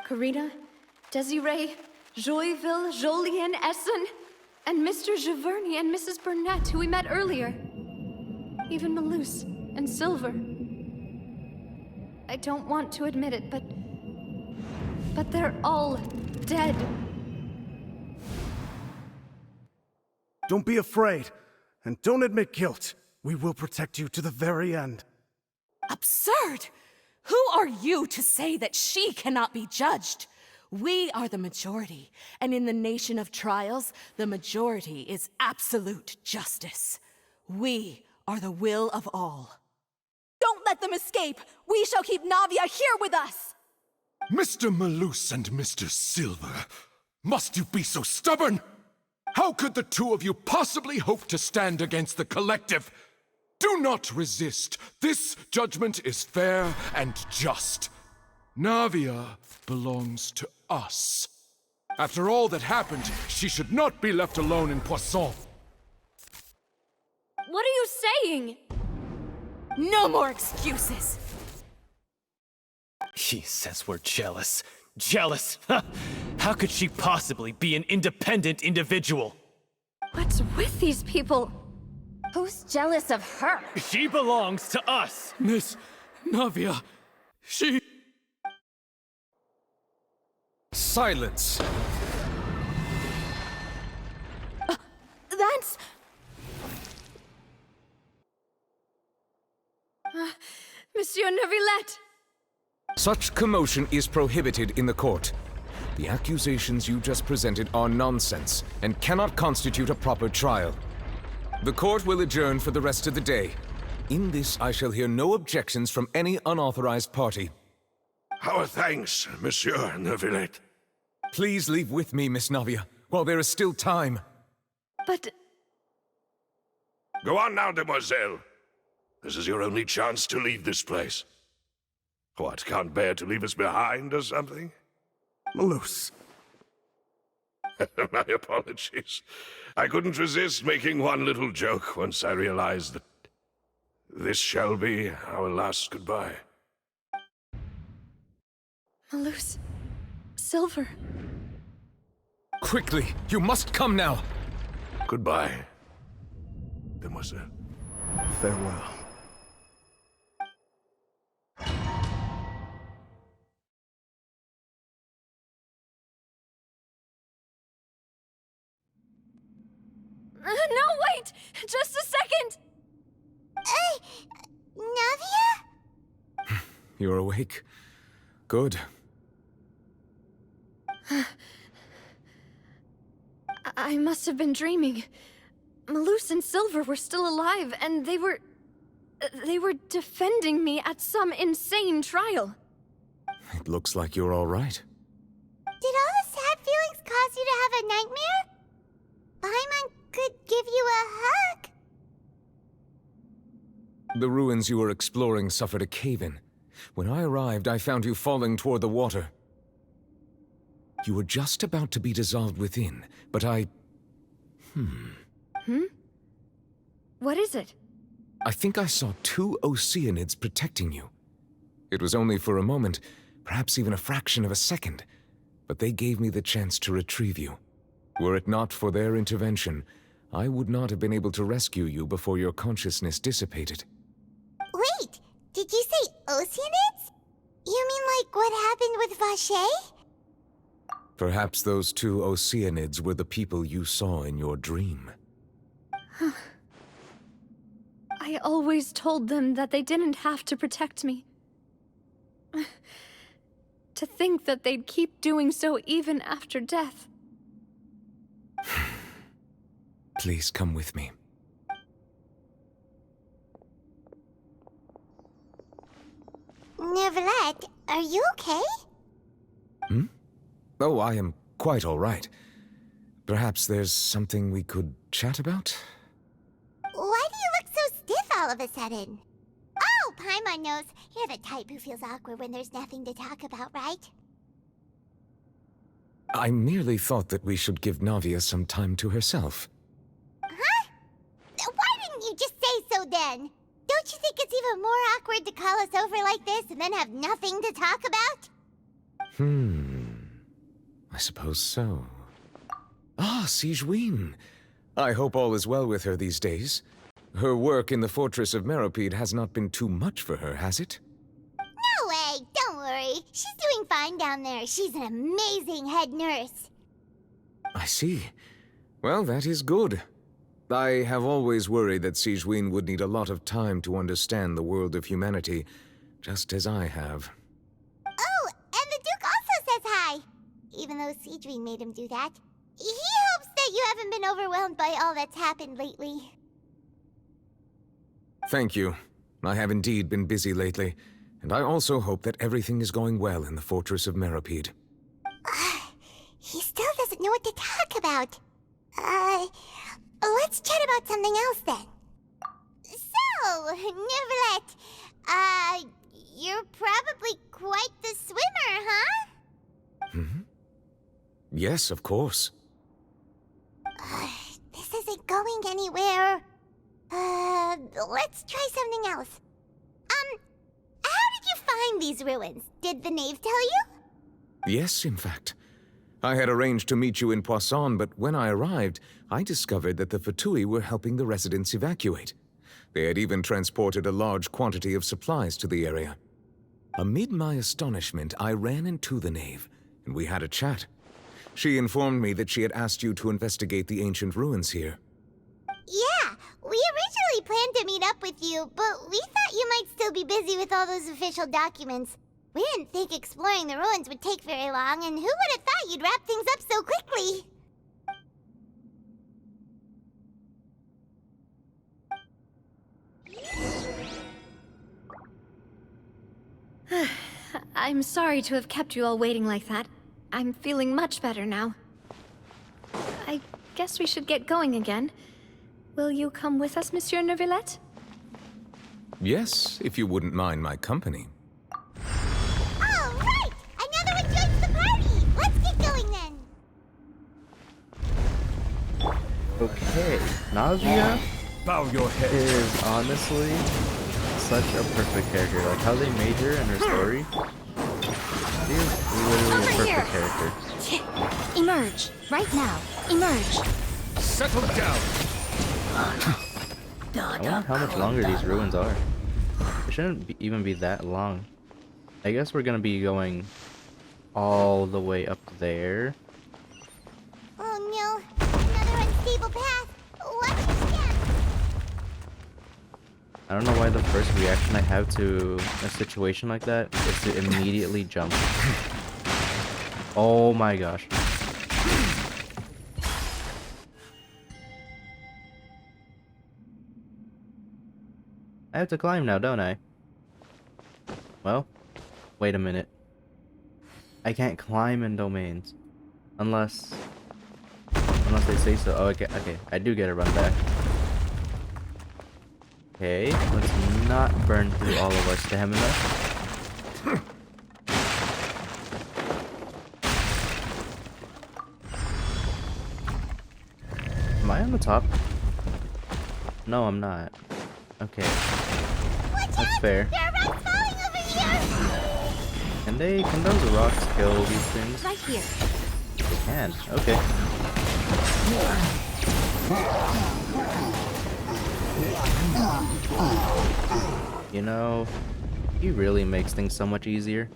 Karina, Desiree, Joyville, Jolien, Essen, and Mr. Giverny and Mrs. Burnett, who we met earlier. Even Malus and Silver. I don't want to admit it, but they're all dead. Don't be afraid. And don't admit guilt. We will protect you to the very end. Absurd! Who are you to say that she cannot be judged? We are the majority, and in the nation of trials, the majority is absolute justice. We are the will of all. Don't let them escape! We shall keep Navia here with us! Mr. Malus and Mr. Silver, must you be so stubborn? How could the two of you possibly hope to stand against the collective? Do not resist. This judgment is fair and just. Navia belongs to us. After all that happened, she should not be left alone in Poisson. What are you saying? No more excuses! He says we're jealous. Jealous? How could she possibly be an independent individual? What's with these people? Who's jealous of her? She belongs to us! Miss Navia, she... Silence! That's... Monsieur Neuvillette! Such commotion is prohibited in the court. The accusations you just presented are nonsense and cannot constitute a proper trial. The court will adjourn for the rest of the day. In this, I shall hear no objections from any unauthorized party. Our thanks, Monsieur Neuvillette. Please leave with me, Miss Navia, while there is still time. But... Go on now, demoiselle. This is your only chance to leave this place. What, can't bear to leave us behind or something? Malus. My apologies. I couldn't resist making one little joke once I realized that this shall be our last goodbye. Malus... Silver... Quickly, you must come now! Goodbye, demoiselle. Farewell. No, wait! Just a second! Navia? You're awake. Good. I must have been dreaming. Malus and Silver were still alive, and they were defending me at some insane trial. It looks like you're all right. Did all the sad feelings cause you to have a nightmare? Paimon could give you a hug. The ruins you were exploring suffered a cave-in. When I arrived, I found you falling toward the water. You were just about to be dissolved within, but I... What is it? I think I saw 2 Oceanids protecting you. It was only for a moment, perhaps even a fraction of a second, but they gave me the chance to retrieve you. Were it not for their intervention, I would not have been able to rescue you before your consciousness dissipated. Wait, did you say Oceanids? You mean like what happened with Vache? Perhaps those 2 Oceanids were the people you saw in your dream. I always told them that they didn't have to protect me. To think that they'd keep doing so even after death. Please come with me. Neuvillette, are you okay? Oh, I am quite all right. Perhaps there's something we could chat about? Why do you look so stiff all of a sudden? Oh, Paimon knows. You're the type who feels awkward when there's nothing to talk about, right? I merely thought that we should give Navia some time to herself. Huh? Why didn't you just say so then? Don't you think it's even more awkward to call us over like this and then have nothing to talk about? I suppose so. Ah, Sigewinne. I hope all is well with her these days. Her work in the Fortress of Meropide has not been too much for her, has it? No way! Don't worry. She's doing fine down there. She's an amazing head nurse. I see. Well, that is good. I have always worried that Sigewinne would need a lot of time to understand the world of humanity, just as I have. Oh, and the Duke also says hi! Even though Sigewinne made him do that. He hopes that you haven't been overwhelmed by all that's happened lately. Thank you. I have indeed been busy lately, and I also hope that everything is going well in the Fortress of Meropide. He still doesn't know what to talk about. Let's chat about something else then. So, Neuvillette, you're probably quite the swimmer, huh? Mm-hmm. Yes, of course. This isn't going anywhere. Let's try something else. How did you find these ruins? Did the knave tell you? Yes, in fact. I had arranged to meet you in Poisson, but when I arrived, I discovered that the Fatui were helping the residents evacuate. They had even transported a large quantity of supplies to the area. Amid my astonishment, I ran into the knave, and we had a chat. She informed me that she had asked you to investigate the ancient ruins here. Yeah, we originally planned to meet up with you, but we thought you might still be busy with all those official documents. We didn't think exploring the ruins would take very long, and who would have thought you'd wrap things up so quickly? I'm sorry to have kept you all waiting like that. I'm feeling much better now. I guess we should get going again. Will you come with us, Monsieur Neuvillette? Yes, if you wouldn't mind my company. All right! Another one joins the party! Let's get going then! Okay, Nausea Bow your head. is honestly such a perfect character. Like how they made her and her story. She is literally a perfect character. Emerge. Right now. Emerge. Settle down. I wonder how much longer these ruins are. It shouldn't even be that long. I guess we're gonna be going all the way up there. Oh no, another unstable path. Watch your step. I don't know why the first reaction I have to a situation like that is to immediately jump. Oh my gosh. I have to climb now, don't I? Well, wait a minute. I can't climb in domains. Unless they say so. Oh, okay, I do get a run back. Okay, let's not burn through all of our stamina. Am I on the top? No, I'm not. Okay. That's fair. There are rocks falling over here! Can those rocks kill these things? Right here. They can. Okay. You know, he really makes things so much easier.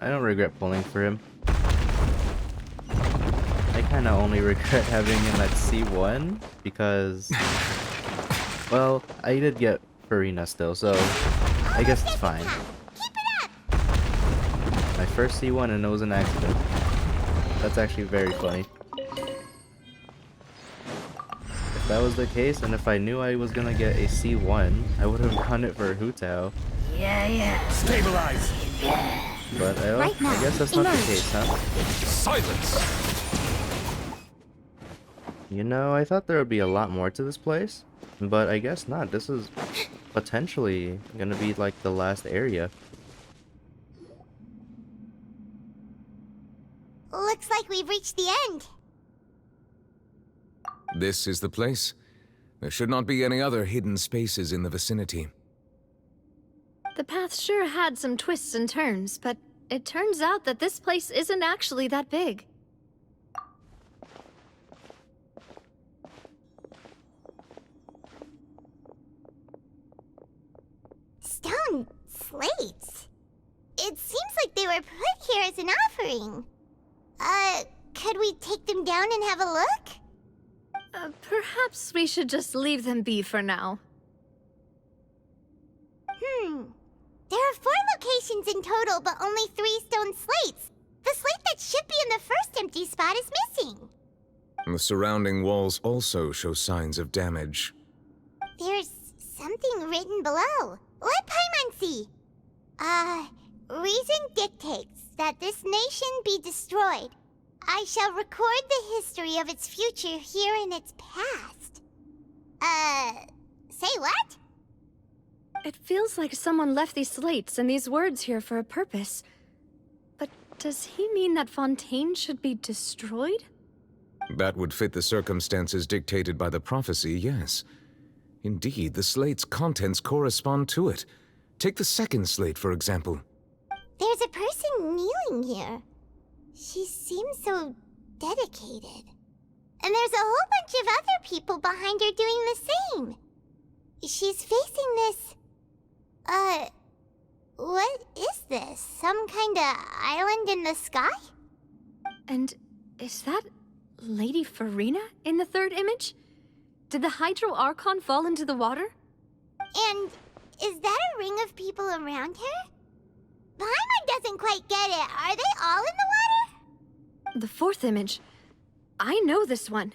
I don't regret pulling for him. I kinda only regret having him at C1 because, well, I did get Farina still, so I guess it's fine. My first C1 and it was an accident. That's actually very funny. If that was the case, and if I knew I was gonna get a C1, I would have gone it for a Hutao. Yeah. Stabilize. But I guess that's not the case, huh? Silence. You know, I thought there would be a lot more to this place, but I guess not. This is potentially gonna be like the last area. Looks like we've reached the end. This is the place. There should not be any other hidden spaces in the vicinity. The path sure had some twists and turns, but it turns out that this place isn't actually that big. Stone slates. It seems like they were put here as an offering. Could we take them down and have a look? Perhaps we should just leave them be for now. There are 4 locations in total, but only 3 stone slates. The slate that should be in the first empty spot is missing. The surrounding walls also show signs of damage. There's something written below. Let Paimon see. Reason dictates that this nation be destroyed. I shall record the history of its future here in its past. Say what? It feels like someone left these slates and these words here for a purpose. But does he mean that Fontaine should be destroyed? That would fit the circumstances dictated by the prophecy, yes. Indeed, the slate's contents correspond to it. Take the second slate, for example. There's a person kneeling here. She seems so dedicated. And there's a whole bunch of other people behind her doing the same. She's facing this... what is this? Some kind of island in the sky? And is that Lady Farina in the third image? Did the Hydro Archon fall into the water? And is that a ring of people around her? Paimon doesn't quite get it. Are they all in the water? The fourth image. I know this one.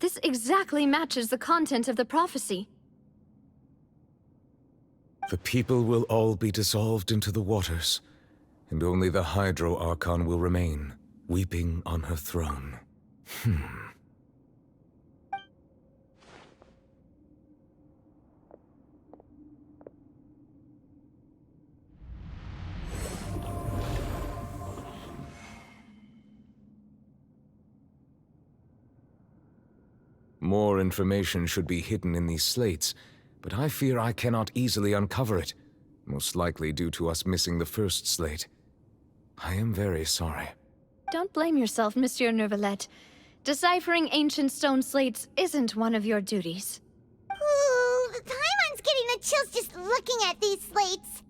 This exactly matches the content of the prophecy. The people will all be dissolved into the waters, and only the Hydro Archon will remain, weeping on her throne. More information should be hidden in these slates, but I fear I cannot easily uncover it, most likely due to us missing the first slate. I am very sorry. Don't blame yourself, Monsieur Neuvillette. Deciphering ancient stone slates isn't one of your duties. Ooh, Paimon's getting the chills just looking at these slates.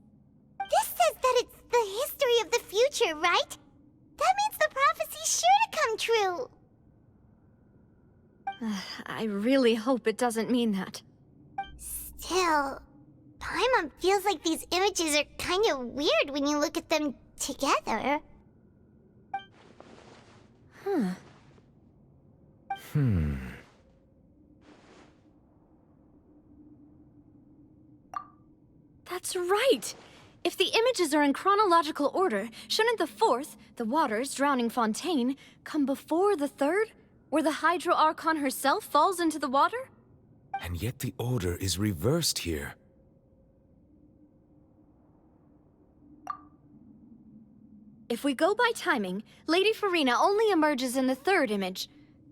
This says that it's the history of the future, right? That means the prophecy's sure to come true. I really hope it doesn't mean that. Still, Paimon feels like these images are kind of weird when you look at them together. That's right! If the images are in chronological order, shouldn't the fourth, the waters drowning Fontaine, come before the third, where the Hydro Archon herself falls into the water? And yet the order is reversed here. If we go by timing, Lady Farina only emerges in the third image.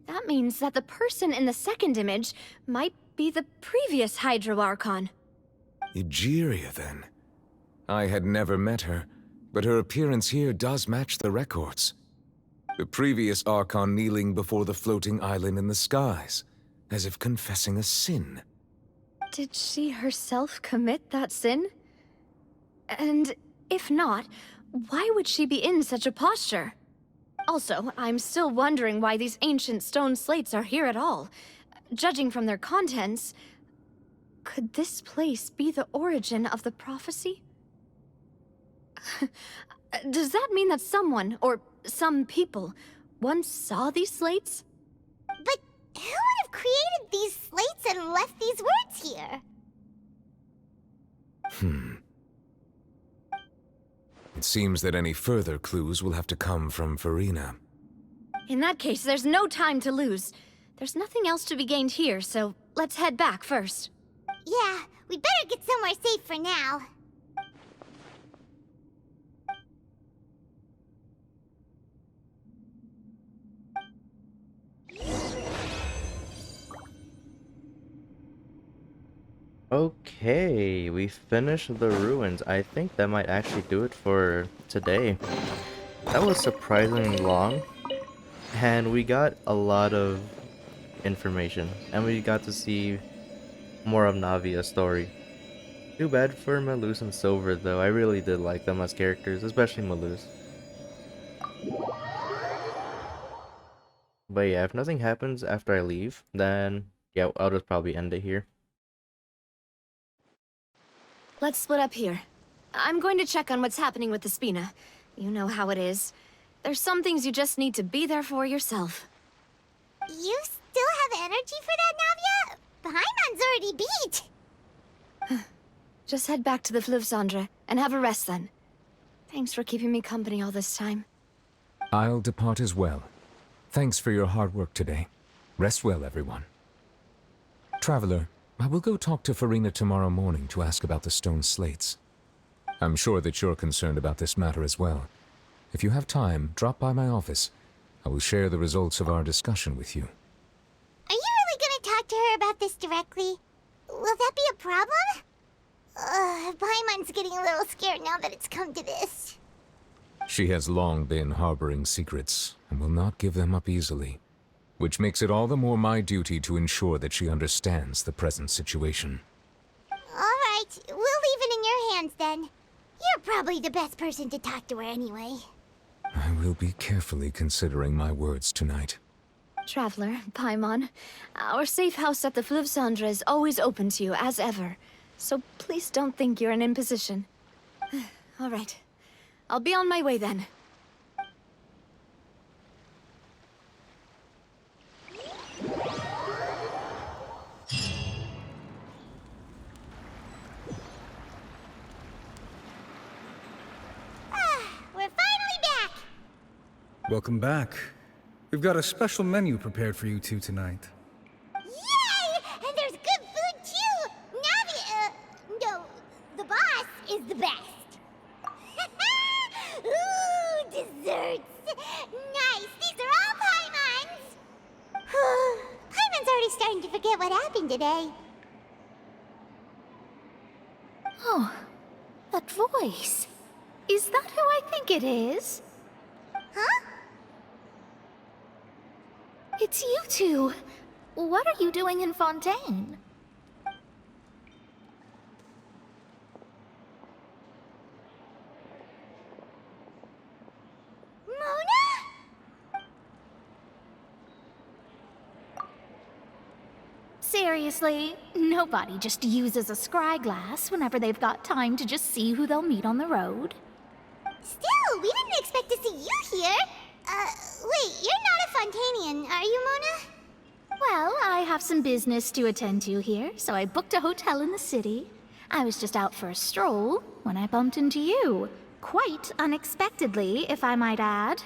That means that the person in the second image might be the previous Hydro Archon. Egeria, then. I had never met her, but her appearance here does match the records. The previous Archon kneeling before the floating island in the skies, as if confessing a sin. Did she herself commit that sin? And if not, why would she be in such a posture? Also, I'm still wondering why these ancient stone slates are here at all. Judging from their contents, could this place be the origin of the prophecy? Does that mean that someone, or some people, once saw these slates? But who would have created these slates and left these words here? It seems that any further clues will have to come from Farina. In that case, there's no time to lose. There's nothing else to be gained here, so let's head back first. Yeah, we better get somewhere safe for now. Okay, we finished the ruins. I think that might actually do it for today. That was surprisingly long, and we got a lot of information, and we got to see more of Navia's story. Too bad for Malus and Silver, though. I really did like them as characters, especially Malus. But yeah, if nothing happens after I leave, then yeah, I'll just probably end it here. Let's split up here. I'm going to check on what's happening with the Spina. You know how it is. There's some things you just need to be there for yourself. You still have energy for that, Navia? Paimon's already beat. Just head back to the Fleuve Cendre and have a rest then. Thanks for keeping me company all this time. I'll depart as well. Thanks for your hard work today. Rest well, everyone. Traveler, I will go talk to Farina tomorrow morning to ask about the stone slates. I'm sure that you're concerned about this matter as well. If you have time, drop by my office. I will share the results of our discussion with you. Are you really gonna talk to her about this directly? Will that be a problem? Paimon's getting a little scared now that it's come to this. She has long been harboring secrets, and will not give them up easily. Which makes it all the more my duty to ensure that she understands the present situation. Alright, we'll leave it in your hands then. You're probably the best person to talk to her anyway. I will be carefully considering my words tonight. Traveler, Paimon, our safe house at the Fleuve Cendre is always open to you, as ever. So please don't think you're an imposition. All right. I'll be on my way then. We're finally back! Welcome back. We've got a special menu prepared for you two tonight. Yay! And there's good food too! No, the boss is the best. Ooh, desserts! Nice! These are all Paimon's! Paimon's already starting to forget what happened today. Oh, that voice. Is that who I think it is? Huh? It's you two. What are you doing in Fontaine? Mona? Seriously, nobody just uses a scry glass whenever they've got time to just see who they'll meet on the road. Still, we didn't expect to see you here. Wait, you're not a Fontanian, are you, Mona? Well, I have some business to attend to here, so I booked a hotel in the city. I was just out for a stroll when I bumped into you. Quite unexpectedly, if I might add.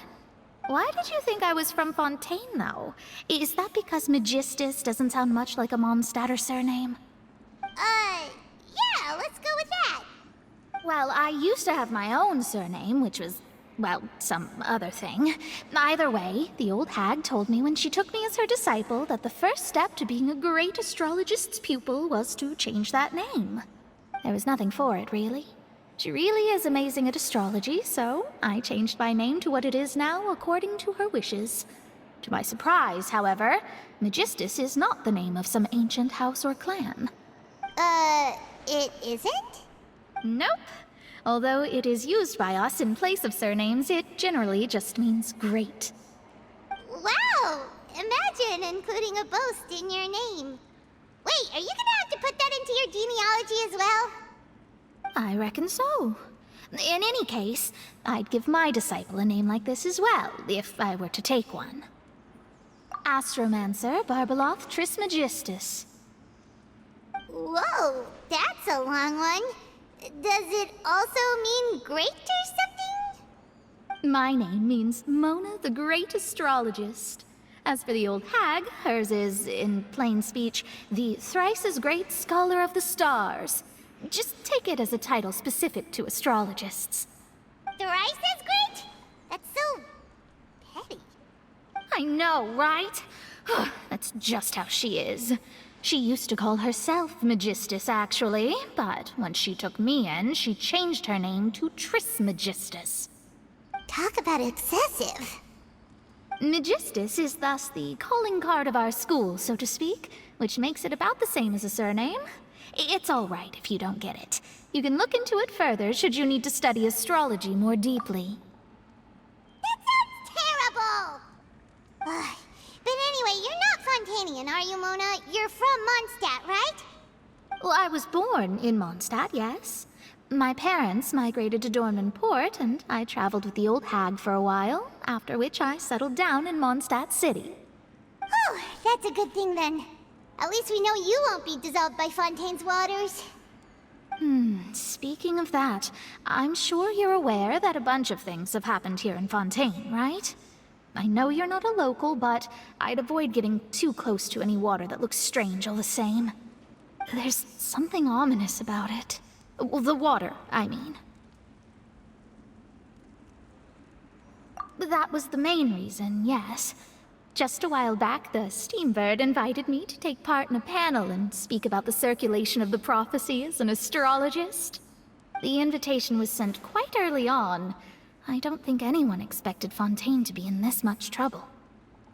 Why did you think I was from Fontaine, though? Is that because Magistus doesn't sound much like a Mondstatter surname? Yeah, let's go with that. Well, I used to have my own surname, which was, well, some other thing. Either way, the old hag told me when she took me as her disciple that the first step to being a great astrologist's pupil was to change that name. There was nothing for it, really. She really is amazing at astrology, so I changed my name to what it is now according to her wishes. To my surprise, however, Magistus is not the name of some ancient house or clan. It isn't? Nope. Although it is used by us in place of surnames, it generally just means great. Wow! Imagine including a boast in your name. Wait, are you gonna have to put that into your genealogy as well? I reckon so. In any case, I'd give my disciple a name like this as well, if I were to take one. Astromancer Barbeloth Trismegistus. Whoa, that's a long one. Does it also mean great or something? My name means Mona the Great Astrologist. As for the old hag, hers is, in plain speech, the thrice-as-great Scholar of the Stars. Just take it as a title specific to astrologists. Thrice as great? That's so petty. I know, right? That's just how she is. She used to call herself Magistus, actually, but when she took me in, she changed her name to Trismegistus. Talk about excessive. Magistus is thus the calling card of our school, so to speak, which makes it about the same as a surname. It's all right if you don't get it. You can look into it further should you need to study astrology more deeply. That sounds terrible! Fontanian, are you, Mona? You're from Mondstadt, right? Well, I was born in Mondstadt, yes. My parents migrated to Dorman Port, and I traveled with the old hag for a while, after which I settled down in Mondstadt City. Oh, that's a good thing then. At least we know you won't be dissolved by Fontaine's waters. Speaking of that, I'm sure you're aware that a bunch of things have happened here in Fontaine, right? I know you're not a local, but I'd avoid getting too close to any water that looks strange all the same. There's something ominous about it. Well, the water, I mean. That was the main reason, yes. Just a while back, the Steambird invited me to take part in a panel and speak about the circulation of the prophecy as an astrologist. The invitation was sent quite early on. I don't think anyone expected Fontaine to be in this much trouble.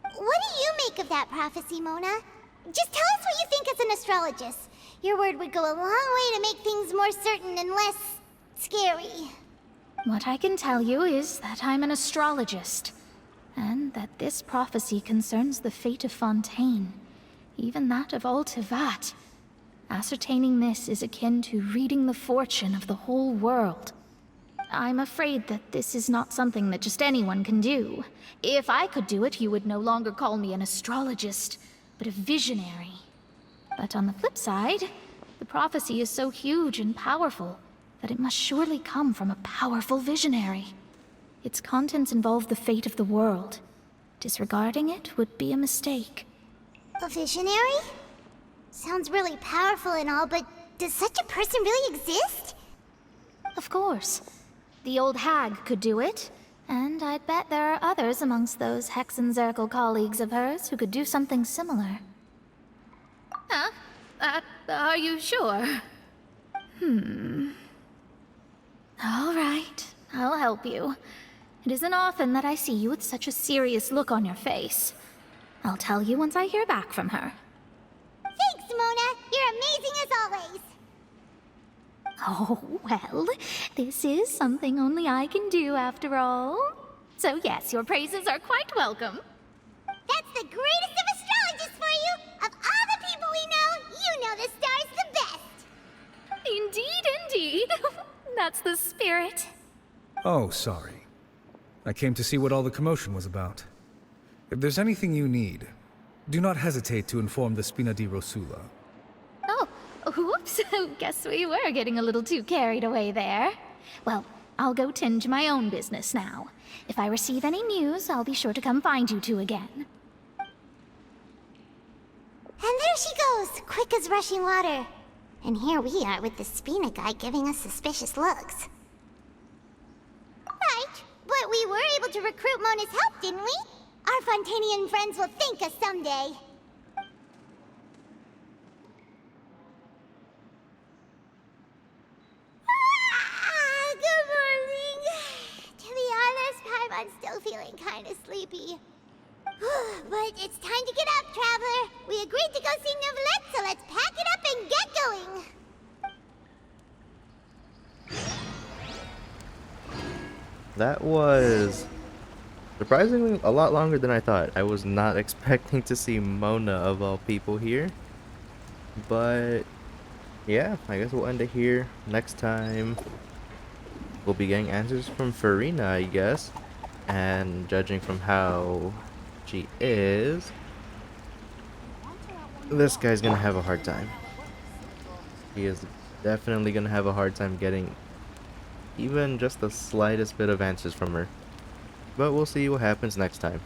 What do you make of that prophecy, Mona? Just tell us what you think as an astrologist. Your word would go a long way to make things more certain and less scary. What I can tell you is that I'm an astrologist, and that this prophecy concerns the fate of Fontaine, even that of all Tevat. Ascertaining this is akin to reading the fortune of the whole world. I'm afraid that this is not something that just anyone can do. If I could do it, you would no longer call me an astrologist, but a visionary. But on the flip side, the prophecy is so huge and powerful that it must surely come from a powerful visionary. Its contents involve the fate of the world. Disregarding it would be a mistake. A visionary? Sounds really powerful and all, but does such a person really exist? Of course. The old hag could do it, and I'd bet there are others amongst those Hexenzirkel colleagues of hers who could do something similar. Huh? Are you sure? All right, I'll help you. It isn't often that I see you with such a serious look on your face. I'll tell you once I hear back from her. Thanks, Mona. You're amazing as always. Oh, well, this is something only I can do after all. So yes, your praises are quite welcome. That's the greatest of astrologists for you! Of all the people we know, you know the star's the best! Indeed, indeed. That's the spirit. Oh, sorry. I came to see what all the commotion was about. If there's anything you need, do not hesitate to inform the Spina di Rosula. Oh, whoops. Guess we were getting a little too carried away there. Well, I'll go tend to my own business now. If I receive any news, I'll be sure to come find you two again. And there she goes, quick as rushing water. And here we are with the Spina guy giving us suspicious looks. Right, but we were able to recruit Mona's help, didn't we? Our Fontanian friends will thank us someday. Good morning. To be honest, Paimon's still feeling kind of sleepy. But it's time to get up, Traveler. We agreed to go see Neuvillette, so let's pack it up and get going. That was surprisingly a lot longer than I thought. I was not expecting to see Mona of all people here. But yeah, I guess we'll end it here. Next time we'll be getting answers from Farina, I guess. And judging from how she is, this guy's gonna have a hard time. He is definitely gonna have a hard time getting even just the slightest bit of answers from her. But we'll see what happens next time.